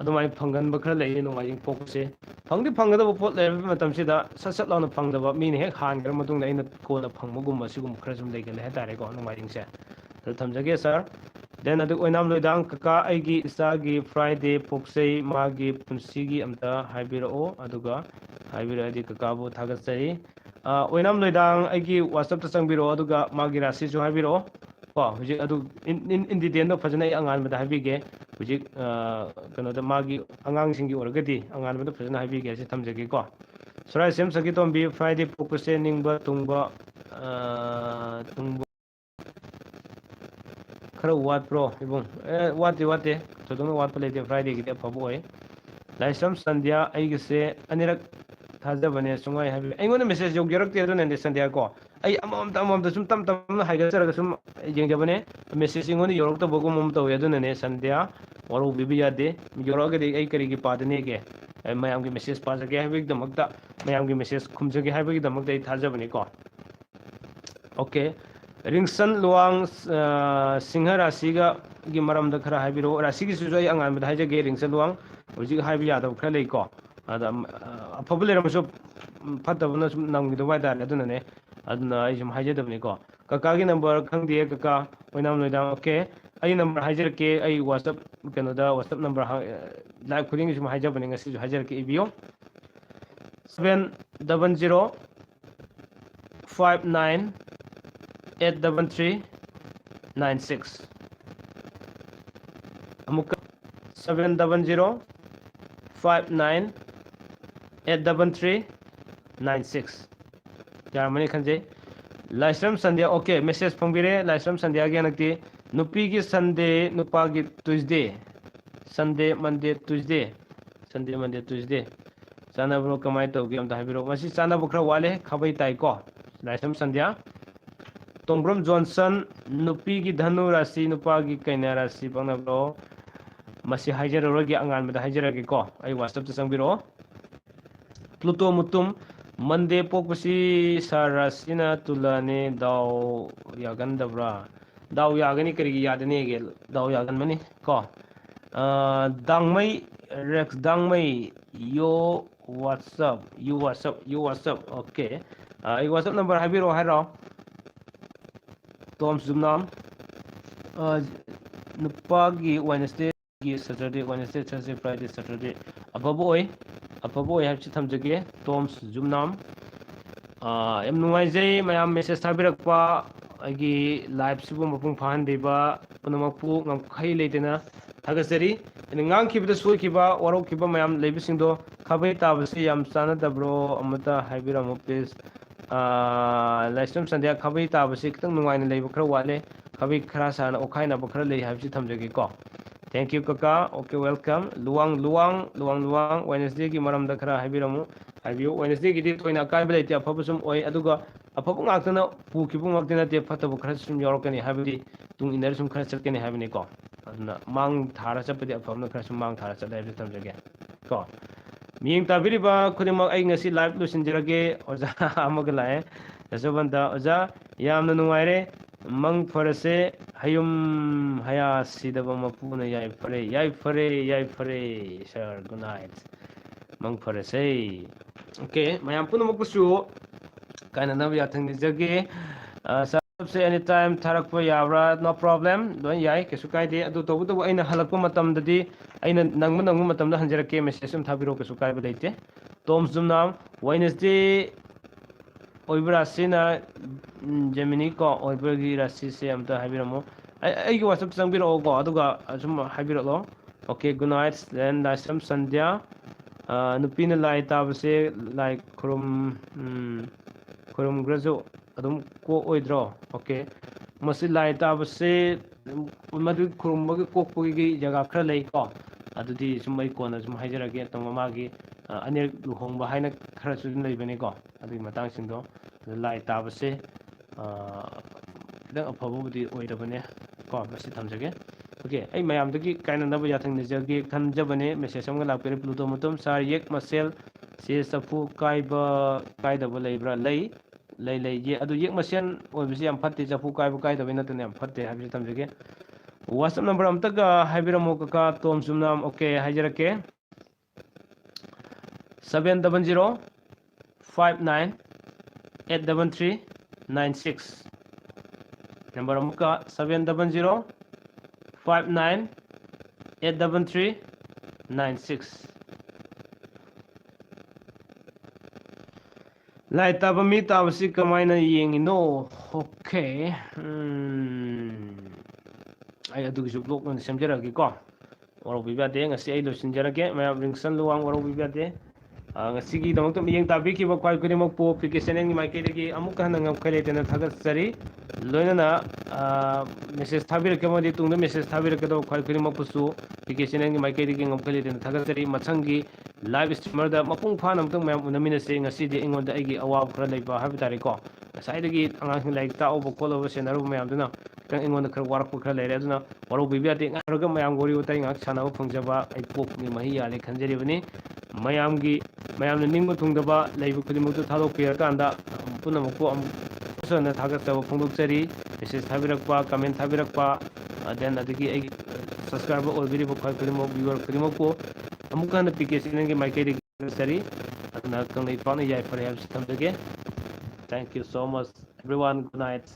ꯑꯗꯨꯃꯥꯏꯅ ꯐꯪꯒꯟꯕꯈꯔ ꯂꯩꯌꯦ ꯅꯣꯡꯃꯥꯏꯖꯤꯡ ꯄꯣꯛꯄꯁꯦ ꯐꯪꯒꯗꯕ ꯄꯣꯠ ꯂꯩꯔꯕ ꯃꯇꯝꯁꯤꯗ ꯁꯠ ꯁꯠ ꯂꯥꯎꯅ ꯐꯪꯗꯕ ꯃꯤꯅ ꯍꯦꯛ ꯍꯥꯟꯈ꯭ꯔ ꯃꯇꯨꯡꯗ ꯑꯩꯅ ꯀꯣꯟꯅ ꯐꯪꯕꯒꯨꯝꯕ ꯁꯤꯒꯨꯝꯕ ꯈꯔ ꯁꯨꯝ ꯂꯩꯒꯜꯂꯦ ꯍꯥꯏꯇꯥꯔꯦꯀꯣ ꯅꯣꯡꯃꯥꯏꯖꯤꯡꯁꯦ ꯑꯗꯨ ꯊꯝꯖꯒꯦ ꯁꯥꯔ ꯗꯦꯟ ꯑꯗꯨ ꯑꯣꯏꯅꯥꯝ ꯂꯣꯏꯗꯥꯡ ꯀꯀꯥ ꯑꯩꯒꯤ ꯏꯆꯥꯒꯤ ꯐ꯭ꯔꯥꯏꯗꯦ ꯄꯣꯛꯆꯩ ꯃꯥꯒꯤ ꯄꯨꯟꯁꯤꯒꯤ ꯑꯝꯇ ꯍꯥꯏꯕꯤꯔꯛꯑꯣ ꯑꯗꯨꯒ ꯍꯥꯏꯕꯤꯔꯛꯑꯗꯤ ꯀꯀꯥꯕꯨ ꯊꯥꯒꯠꯆꯔꯤ ꯑꯣꯏꯅꯥꯝ ꯂꯣꯏꯗꯥꯡ ꯑꯩꯒꯤ ꯋꯥꯆꯞꯇ ꯆꯪꯕꯤꯔꯛꯑꯣ ꯑꯗꯨꯒ ꯃꯥꯒꯤ ꯔꯥꯁꯤꯁꯨ ꯍꯥꯏꯕꯤꯔꯛꯑꯣ ꯀꯣ ꯍꯧꯖꯤꯛ ꯑꯗꯨ ꯏꯟ ꯗꯤꯇꯦꯜꯗꯣ ꯐꯖꯅ ꯑꯩ ꯑꯉꯥꯟꯕꯗ ꯍꯥꯏꯕꯤꯒꯦ ꯍꯧꯖꯤꯛ ꯀꯩꯅꯣꯗ ꯃꯥꯒꯤ ꯑꯉꯥꯡꯁꯤꯡꯒꯤ ꯑꯣꯏꯔꯒꯗꯤ ꯑꯉꯥꯟꯕꯗ ꯐꯖꯅ ꯍꯥꯏꯕꯤꯒꯦ ꯍꯥꯏꯁꯦ ꯊꯝꯖꯒꯦꯀꯣ ꯁꯣꯔꯥꯏꯁꯦꯝ ꯁꯈꯤꯇꯣꯝꯕꯤ ꯐ꯭ꯔꯥꯏꯗꯦ ꯄꯣꯛꯄꯁꯦ ꯅꯤꯡꯕ ꯊꯨꯡꯕ ꯈꯔ ꯋꯥꯠꯄ꯭ꯔꯣ ꯏꯕꯨꯡ ꯋꯥꯠꯇꯦ ꯊꯣꯏꯗꯣꯛꯅ ꯋꯥꯠꯄ ꯂꯩꯇꯦ ꯐ꯭ꯔꯥꯏꯗꯦꯒꯤꯗꯤ ꯑꯐꯕ ꯑꯣꯏ ꯂꯥꯏꯁ꯭ꯔꯝ ꯁꯟꯙ꯭ꯌꯥ ꯑꯩꯒꯤꯁꯦ ꯑꯅꯤꯔꯛ ꯊꯥꯖꯕꯅꯦ ꯁꯨꯡꯉꯥꯏ ꯍꯥꯏꯕꯤꯌꯨ ꯑꯩꯉꯣꯟꯗ ꯃꯦꯁꯦꯖ ꯌꯧꯖꯔꯛꯇꯦ ꯑꯗꯨꯅꯅꯦ ꯁꯟꯙ꯭ꯌꯥ ꯀꯣ ꯑꯩ ꯑꯃꯃꯝꯇ ꯁꯨꯝ ꯇꯞ ꯇꯞꯅ ꯍꯥꯏꯒꯠꯆꯔꯒ ꯁꯨꯝ ꯌꯦꯡꯖꯕꯅꯦ ꯃꯦꯁꯦꯖ ꯑꯩꯉꯣꯟꯗ ꯌꯧꯔꯛꯇꯕꯒꯨꯝ ꯑꯃ ꯇꯧꯋꯦ ꯑꯗꯨꯅꯅꯦ ꯁꯟꯙ꯭ꯌꯥ ꯋꯥꯔꯧꯕꯤꯕ ꯌꯥꯗꯦ ꯌꯧꯔꯛꯑꯒꯗꯤ ꯑꯩ ꯀꯔꯤꯒꯤ ꯄꯥꯗꯅꯤꯒꯦ ꯃꯌꯥꯝꯒꯤ ꯃꯦꯁꯦꯖ ꯄꯥꯖꯒꯦ ꯍꯥꯏꯕꯒꯤꯗꯃꯛꯇ ꯃꯌꯥꯝꯒꯤ ꯃꯦꯁꯦꯖ ꯈꯨꯝꯖꯒꯦ ꯍꯥꯏꯕꯒꯤꯗꯃꯛꯇ ꯑꯩ ꯊꯥꯖꯕꯅꯤꯀꯣ ꯑꯣꯀே ꯔꯤꯡꯁꯟ ꯂꯨꯋꯥꯡ ꯁꯤꯡꯍ ꯔꯥꯁꯤꯒꯤ ꯃꯔꯝꯗ ꯈꯔ ꯍꯥꯏꯕꯤꯔꯛꯑꯣ ꯔꯥꯁꯤꯒꯤꯁꯤꯁꯨ ꯑꯩ ꯑꯉꯥꯟꯕꯗ ꯍꯥꯏꯖꯒꯦ ꯔꯤꯡꯁꯟ ꯂꯨꯋꯥꯡ ꯍꯧꯖꯤꯛ ꯍꯥꯏꯕ ꯌꯥꯗꯕ ꯈꯔ ꯂꯩꯀꯣ ꯑꯗ ꯑꯐꯕ ꯂꯩꯔꯝꯃꯁꯨ ꯐꯠꯇꯕꯅ ꯁꯨm ꯅꯝꯈꯤꯗꯧꯕ ꯍꯥꯏꯇꯥꯔꯦ ꯑꯗꯨꯅꯅꯦ ꯑꯗꯨꯅ ꯑꯩ ꯁꯨꯝ ꯍꯥꯏꯖꯗꯕꯅꯤꯀꯣ ꯀꯀꯥꯒꯤ ꯅꯝꯕꯔ ꯈꯪꯗꯦ ꯀꯀꯥ ꯑꯣꯏꯅꯥꯝ ꯂꯣꯏꯗꯥꯡ ꯑꯣꯀꯦ ꯑꯩ ꯅꯝꯕꯔ ꯍꯥꯏꯖꯔꯛꯀꯦ ꯑꯩ ꯋꯥꯆꯞ ꯀꯩꯅꯣꯗ ꯋꯥꯆꯞ ꯅꯝꯕꯔ ꯂꯥꯏꯚ ꯈꯨꯗꯤꯡꯒꯤ ꯁꯨꯝ ꯍꯥꯏꯖꯕꯅꯦ ꯉꯁꯤꯁꯨ ꯍꯥꯏꯖꯔꯛꯀꯦ ꯏꯕꯤꯌꯨ 70059833896 ꯑꯃꯨꯛꯀ 70059833896 ꯌꯥꯔꯝꯃꯅꯤ ꯈꯟꯖꯩ ꯂꯥꯏꯁ꯭ꯔꯝ ꯁꯟꯙ꯭ꯌꯥ ꯑꯣꯀꯦ ꯃꯦꯁꯦꯖ ꯐꯪꯕꯤꯔꯦ ꯂꯥꯏꯁ꯭ꯔꯝ ꯁꯟꯙ꯭ꯌꯥꯒꯤ ꯍꯟꯗꯛꯇꯤ ꯅꯨꯄꯤꯒꯤ ꯁꯟꯗꯦ ꯅꯨꯄꯥꯒꯤ ꯇꯨꯏꯁꯗꯦ ꯁꯟꯗꯦ ꯃꯟꯗꯦ ꯇꯨꯏꯁꯗꯦ ꯆꯥꯅꯕ꯭ꯔꯣ ꯀꯃꯥꯏꯅ ꯇꯧꯒꯦ ꯑꯝꯇ ꯍꯥꯏꯕꯤꯔꯛꯑꯣ ꯃꯁꯤ ꯆꯥꯅꯕ ꯈꯔ ꯋꯥꯠꯂꯦ ꯈꯥꯕꯩ ꯇꯥꯏꯀꯣ ꯂꯥꯏꯁ꯭ꯔꯝ ꯁꯟꯙ꯭ꯌꯥ ꯇꯣꯡꯕ꯭ꯔꯝ ꯖꯣꯟꯁꯟ ꯅꯨꯄꯤꯒꯤ ꯙꯅꯨ ꯔꯥꯁꯤ ꯅꯨꯄꯥꯒꯤ ꯀꯩꯅꯥ ꯔꯥꯁꯤ ꯄꯛꯅꯕ꯭ꯔꯣ ꯃꯁꯤ ꯍꯥꯏꯖꯔꯔꯣꯏꯒꯦ ꯑꯉꯥꯟꯕꯗ ꯍꯥꯏꯖꯔꯒꯦꯀꯣ ꯑꯩ ꯋꯥꯆꯞꯇ ꯆꯪꯕꯤꯔꯛꯑꯣ ꯄ꯭ꯂꯨꯇꯣ ꯃꯨꯇꯨꯝ ꯃꯟꯗꯦ ꯄꯣꯛꯄꯁꯤ ꯁꯥꯔ ꯔꯥꯁꯤꯅ ꯇꯨꯂꯥꯅꯤ ꯗꯥꯎ ꯌꯥꯒꯟꯗꯕ꯭ꯔꯥ ꯗꯥꯎ ꯌꯥꯒꯅꯤ ꯀꯔꯤꯒꯤ ꯌꯥꯗꯅꯤꯒꯦ ꯗꯥꯎ ꯌꯥꯒꯟꯕꯅꯤ ꯀꯣ ꯗꯥꯡꯃꯩ ꯔꯦꯛꯁ ꯗꯥꯡꯃꯩ ꯋꯥꯠꯁꯑꯞ ꯑꯣꯀꯦ ꯑꯩ ꯋꯥꯆꯞ ꯅꯝꯕꯔ ꯍꯥꯏꯕꯤꯔꯛꯑꯣ ꯍꯥꯏꯔꯣ ꯇꯣꯝꯁ ꯖꯨꯝꯅꯥꯝ ꯅꯨꯄꯥꯒꯤ ꯋꯦꯅꯁꯗꯦꯒꯤ ꯁꯦꯇꯔꯗꯦ ꯋꯦꯅꯁꯗꯦ ꯊꯔꯁꯗꯦ ꯐ꯭ꯔꯥꯏꯗꯦ ꯁꯦꯇꯔꯗꯦ ꯑꯐꯕ ꯑꯣꯏ ꯍꯥꯏꯕꯁꯤ ꯊꯝꯖꯒꯦ ꯇꯣꯝꯁ ꯖꯨꯝꯅꯥꯝ ꯌꯥꯝ ꯅꯨꯡꯉꯥꯏꯖꯩ ꯃꯌꯥꯝ ꯃꯦꯁꯦꯖ ꯊꯥꯕꯤꯔꯛꯄ ꯑꯩꯒꯤ ꯂꯥꯏꯚꯁꯤꯕꯨ ꯃꯄꯨꯡ ꯐꯥꯍꯟꯕꯤꯕ ꯄꯨꯝꯅꯃꯛꯄꯨ ꯉꯝꯈꯩ ꯂꯩꯇꯅ ꯊꯥꯒꯠꯆꯔꯤ ꯑꯩꯅ ꯉꯥꯡꯈꯤꯕꯗ ꯁꯣꯏꯈꯤꯕ ꯋꯥꯔꯧꯈꯤꯕ ꯃꯌꯥꯝ ꯂꯩꯕꯁꯤꯡꯗꯣ ꯈꯥꯕꯩ ꯇꯥꯕꯁꯤ ꯌꯥꯝ ꯆꯥꯟꯅꯗꯕ꯭ꯔꯣ ꯑꯃꯇ ꯍꯥꯏꯕꯤꯔꯝꯃꯨ ꯄ꯭ꯂꯤꯖ ꯂꯥꯏꯁ꯭ꯔꯝ ꯁꯟꯗ꯭ꯌꯥ ꯈꯥꯕꯩ ꯇꯥꯕꯁꯤ ꯈꯤꯇꯪ ꯅꯨꯡꯉꯥꯏꯅ ꯂꯩꯕ ꯈꯔ ꯋꯥꯠꯂꯦ ꯈꯥꯕꯩ ꯈꯔ ꯁꯥꯅ ꯑꯣꯠꯈꯥꯏꯅꯕ ꯈꯔ ꯂꯩ ꯍꯥꯏꯕꯁꯤ ꯊꯝꯖꯒꯦꯀꯣ ꯊꯦꯡꯛ ꯌꯨ ꯀꯀꯥ ꯑꯣꯀꯦ ꯋꯦꯜꯀꯝ ꯂꯨꯋꯥꯡ ꯋꯦꯅꯁꯗꯦꯒꯤ ꯃꯔꯝꯗ ꯈꯔ ꯍꯥꯏꯕꯤꯔꯝꯃꯨ ꯍꯥꯏꯕꯤꯌꯨ ꯋꯦꯅꯁꯗꯦꯒꯤꯗꯤ ꯊꯣꯏꯅ ꯑꯀꯥꯏꯕ ꯂꯩꯇꯦ ꯑꯐꯕ ꯁꯨꯝ ꯑꯣꯏ ꯑꯗꯨꯒ ꯑꯐꯕ ꯉꯥꯛꯇꯅ ꯄꯨꯈꯤꯕ ꯉꯥꯛꯇ ꯅꯠꯇꯦ ꯐꯠꯇꯕ ꯈꯔꯁꯨ ꯁꯨꯝ ꯌꯥꯎꯔꯛꯀꯅꯤ ꯍꯥꯏꯕꯗꯤ ꯇꯨꯡ ꯏꯟꯅꯔ ꯁꯨꯝ ꯈꯔ ꯆꯠꯀꯅꯤ ꯍꯥꯏꯕꯅꯤꯀꯣ ꯑꯗꯨꯅ ꯃꯥꯡ ꯊꯥꯔ ꯆꯠꯄꯗꯤ ꯑꯐꯕꯅ ꯈꯔ ꯁꯨꯝ ꯃꯥꯡ ꯊꯥꯔ ꯆꯠꯂꯦ ꯍꯥꯏꯕꯁꯤ ꯊꯝꯖꯒꯦ ꯀꯣ ꯃꯤꯠꯌꯦꯡ ꯇꯥꯕꯤꯔꯤꯕ ꯈꯨꯗꯤꯡꯃꯛ ꯑꯩ ꯉꯁꯤ ꯂꯥꯏꯚ ꯂꯣꯏꯁꯤꯟꯖꯔꯒꯦ ꯑꯣꯖꯥ ꯑꯃꯒ ꯂꯥꯛꯑꯦ ꯌꯥꯁꯣꯕꯟꯇ ꯑꯣꯖꯥ ꯌꯥꯝꯅ ꯅꯨꯡꯉꯥꯏꯔꯦ ꯃꯪ ꯐꯔꯁꯦ ꯍꯌꯨꯝ ꯍꯌꯥ ꯁꯤꯗꯕ ꯃꯄꯨꯅ ꯌꯥꯏꯐꯔꯦ ꯁꯥꯔ ꯒꯨꯗ ꯅꯥꯏꯠ ꯃꯪ ꯐꯔꯁꯦ ꯑꯣꯀꯦ ꯃꯌꯥꯝ ꯄꯨꯝꯅꯃꯛꯄꯨꯁꯨ ꯀꯥꯏꯅꯅꯕ ꯌꯥꯊꯪ ꯅꯤꯖꯒꯦ ꯁꯦ ꯑꯦꯅꯤ ꯇꯥꯏꯝ ꯊꯥꯔꯛꯄ ꯌꯥꯕ꯭ꯔꯥ ꯅꯣ ꯄ꯭ꯔꯣꯕ꯭ꯂꯦꯝ ꯂꯣꯏ ꯌꯥꯏ ꯀꯩꯁꯨ ꯀꯥꯏꯗꯦ ꯑꯗꯨ ꯇꯧꯕꯇꯕꯨ ꯑꯩꯅ ꯍꯜꯂꯛꯄ ꯃꯇꯝꯗꯗꯤ ꯑꯩꯅ ꯅꯪꯕ ꯃꯇꯝꯗ ꯍꯟꯖꯔꯛꯀꯦ ꯃꯦꯁꯦꯖ ꯑꯗꯨꯝ ꯊꯥꯕꯤꯔꯛꯑꯣ ꯀꯩꯁꯨ ꯀꯥꯏꯕ ꯂꯩꯇꯦ ꯇꯣꯝ ꯆꯨꯝꯅꯥꯝ ꯋꯦꯅꯁꯗꯦ ꯑꯣꯏꯕ ꯔꯥꯁꯤꯅ ꯖꯦꯃꯤꯅꯤ ꯀꯣ ꯑꯣꯏꯕꯒꯤ ꯔꯥꯁꯤꯁꯦ ꯑꯝꯇ ꯍꯥꯏꯕꯤꯔꯝꯃꯣ ꯑꯩꯒꯤ ꯋꯥꯆꯞ ꯆꯪꯕꯤꯔꯛꯑꯣꯀꯣ ꯑꯗꯨꯒ ꯁꯨꯝ ꯍꯥꯏꯕꯤꯔꯛꯑꯣ ꯑꯣꯀꯦ ꯒꯨꯗ ꯅꯥꯏꯠ ꯗꯦꯟ ꯂꯥꯏꯁ꯭ꯔꯝ ꯁꯟꯗ꯭ꯌꯥ ꯅꯨꯄꯤꯅ ꯂꯥꯏ ꯇꯥꯕꯁꯦ ꯂꯥꯏ ꯈꯨꯔꯨꯝꯈ꯭ꯔꯁꯨ ꯑꯗꯨꯝ ꯀꯣꯛꯑꯣꯏꯗ꯭ꯔꯣ ꯑꯣꯀꯦ ꯃꯁꯤ ꯂꯥꯏ ꯇꯥꯕꯁꯦ ꯃꯗꯨ ꯈꯨꯔꯨꯝꯕꯒꯤ ꯀꯣꯛꯄꯒꯤ ꯖꯒꯥ ꯈꯔ ꯂꯩꯀꯣ ꯑꯗꯨꯗꯤ ꯁꯨꯝ ꯑꯩ ꯀꯣꯟꯅ ꯁꯨꯝ ꯍꯥꯏꯖꯔꯛꯒꯦ ꯃꯥꯒꯤ ꯑꯅꯤꯔꯛ ꯂꯨꯍꯣꯡꯕ ꯍꯥꯏꯅ ꯈꯔꯁꯨ ꯑꯗꯨꯝ ꯂꯩꯕꯅꯤꯀꯣ ꯑꯗꯨꯒꯤ ꯃꯇꯥꯡꯁꯤꯡꯗꯣ ꯂꯥꯏ ꯇꯥꯕꯁꯦ ꯈꯤꯇꯪ ꯑꯐꯕꯕꯨꯗꯤ ꯑꯣꯏꯗꯕꯅꯦ ꯀꯣ ꯃꯁꯤ ꯊꯝꯖꯒꯦ ꯑꯣꯀꯦ ꯑꯩ ꯃꯌꯥꯝꯗꯒꯤ ꯀꯥꯏꯅꯅꯕ ꯌꯥꯊꯪ ꯅꯤꯖꯒꯦ ꯈꯟꯖꯕꯅꯦ ꯃꯦꯁꯦꯖ ꯑꯃꯒ ꯂꯥꯛꯄꯤꯔꯦ ꯄ꯭ꯂꯨꯇꯣ ꯃꯇꯨꯝ ꯁꯥꯔ ꯌꯦꯛ ꯃꯁꯦꯜ ꯆꯦ ꯆꯐꯨ ꯀꯥꯏꯗꯕ ꯂꯩꯕ꯭ꯔꯥ ꯂꯩ ꯑꯗꯨ ꯌꯦꯛ ꯃꯁꯦꯟ ꯑꯣꯏꯕꯁꯤ ꯌꯥꯝ ꯐꯠꯇꯦ ꯆꯐꯨ ꯀꯥꯏꯗꯕꯩ ꯅꯠꯇꯅ ꯌꯥꯝ ꯐꯠꯇꯦ ꯍꯥꯏꯕꯁꯤ ꯊꯝꯖꯒꯦ ꯋꯥꯆꯞ ꯅꯝꯕꯔ ꯑꯝꯇꯒ ꯍꯥꯏꯕꯤꯔꯝꯃꯣ ꯀꯀꯥ ꯇꯣꯝ ꯆꯨꯝꯅꯥꯝ ꯑꯣꯀꯦ ꯍꯥꯏꯖꯔꯛꯀꯦ 700-59-833-96 ꯅꯝꯕꯔ ꯑꯃꯨꯛꯀ 700-59-833-96 ꯂꯥꯏ ꯇꯥꯕ ꯃꯤ ꯇꯥꯕꯁꯤ ꯀꯃꯥꯏꯅ ꯌꯦꯡꯉꯤꯅꯣ ꯑꯣꯀꯦ ꯑꯩ ꯑꯗꯨꯒꯤꯁꯨ ꯕ꯭ꯂꯣꯛ ꯑꯣꯏꯅ ꯁꯦꯝꯖꯔꯛꯑꯒꯦꯀꯣ ꯋꯥꯔꯧꯕꯤꯕ ꯌꯥꯗꯦ ꯉꯁꯤ ꯑꯩ ꯂꯣꯏꯁꯤꯟꯖꯔꯒꯦ ꯃꯌꯥꯝ ꯔꯤꯡꯁꯟ ꯂꯨꯋꯥꯡ ꯋꯥꯔꯧꯕꯤꯕ ꯌꯥꯗꯦ ꯉꯁꯤꯒꯤꯗꯃꯛꯇ ꯃꯤꯠꯌꯦꯡ ꯇꯥꯕꯤꯈꯤꯕ ꯈ꯭ꯋꯥꯏ ꯈꯨꯗꯤꯡꯃꯛꯄꯨ ꯄꯤ.ꯀꯦ ꯆꯦꯅꯦꯜꯒꯤ ꯃꯥꯏꯀꯩꯗꯒꯤ ꯑꯃꯨꯛꯀ ꯍꯟꯅ ꯉꯝꯈꯩ ꯂꯩꯇꯅ ꯊꯥꯒꯠꯆꯔꯤ ꯂꯣꯏꯅꯅ ꯃꯦꯁꯦꯖ ꯊꯥꯕꯤꯔꯛꯀꯦ ꯑꯃꯗꯤ ꯇꯨꯡꯗ ꯃꯦꯁꯦꯖ ꯊꯥꯕꯤꯔꯛꯀꯗꯕ ꯈ꯭ꯋꯥꯏ ꯈꯨꯗꯤꯡꯃꯛꯄꯨꯁꯨ ꯄꯤ.ꯀꯦ ꯆꯦꯅꯦꯜꯒꯤ ꯃꯥꯏꯀꯩꯗꯒꯤ ꯉꯝꯈꯩ ꯂꯩꯇꯅ ꯊꯥꯒꯠꯆꯔꯤ ꯃꯊꯪꯒꯤ ꯂꯥꯏꯚ ꯏꯁꯇ꯭ꯔꯤꯃꯔꯗ ꯃꯄꯨꯡ ꯐꯥꯅ ꯑꯃꯨꯛꯇꯪ ꯃꯌꯥꯝ ꯎꯅꯃꯤꯟꯅꯁꯤ ꯉꯁꯤꯗꯤ ꯑꯩꯉꯣꯟꯗ ꯑꯩꯒꯤ ꯑꯋꯥꯕ ꯈꯔ ꯂꯩꯕ ꯍꯥꯏꯕ ꯇꯥꯔꯦꯀꯣ ꯉꯁꯥꯏꯗꯒꯤ ꯑꯉꯥꯡꯁꯤꯡ ꯂꯥꯏꯔꯤꯛ ꯇꯥꯛꯎꯕ ꯈꯣꯠꯂꯨꯕ ꯁꯦꯟꯅꯔꯨꯕ ꯃꯌꯥꯝꯗꯨꯅ ꯈꯤꯇꯪ ꯑꯩꯉꯣꯟꯗ ꯈꯔ ꯋꯥꯔꯛꯄ ꯈꯔ ꯂꯩꯔꯦ ꯑꯗꯨꯅ ꯋꯥꯔꯧꯕꯤꯕ ꯌꯥꯗꯦ ꯉꯥꯏꯔꯒ ꯃꯌꯥꯝ ꯋꯥꯔꯤ ꯋꯥꯇꯥꯏ ꯉꯥꯏꯍꯥꯛ ꯁꯥꯟꯅꯕ ꯐꯪꯖꯕ ꯑꯩ ꯀꯣꯛꯅꯤ ꯃꯍꯩ ꯌꯥꯜꯂꯦ ꯈꯟꯖꯔꯤꯕꯅꯤ ꯃꯌꯥꯝꯅ ꯅꯤꯡꯕ ꯊꯨꯡꯗꯕ ꯂꯩꯕ ꯈꯨꯗꯤꯡꯃꯛꯇꯨ ꯊꯥꯗꯣꯛꯄꯤꯔꯀꯥꯟꯗ ꯄꯨꯝꯅꯃꯛꯄꯨ ꯑꯃꯨꯛ ꯍꯟꯅ ꯊꯥꯒꯠꯆꯕ ꯐꯣꯡꯗꯣꯛꯆꯔꯤ ꯃꯦꯁꯦꯖ ꯊꯥꯕꯤꯔꯛꯄ ꯀꯃꯦꯟ ꯊꯥꯕꯤꯔꯛꯄ ꯗꯦꯟ ꯑꯗꯒꯤ ꯑꯩꯒꯤ ꯁꯕꯁꯀ꯭ꯔꯥꯏꯕꯔ ꯑꯣꯏꯕꯤꯔꯤꯕ ꯈ꯭ꯋꯥꯏ ꯈꯨꯗꯤꯡꯃꯛ ꯚꯤꯌꯨꯋꯔ ꯈꯨꯗꯤꯡꯃꯛꯄꯨ ꯑꯃꯨꯛꯀ ꯍꯟꯅ ꯄꯤ.ꯀꯦ ꯆꯦꯅꯦꯜꯒꯤ ꯃꯥꯏꯀꯩꯗꯒꯤ ꯊꯥꯒꯠꯆꯔꯤ ꯑꯗꯨꯅ ꯀꯪꯂꯩꯄꯥꯛꯅ ꯌꯥꯏꯐꯔꯦ ꯍꯥꯏꯕꯁꯤ ꯊꯝꯖꯒꯦ thank you so much everyone good night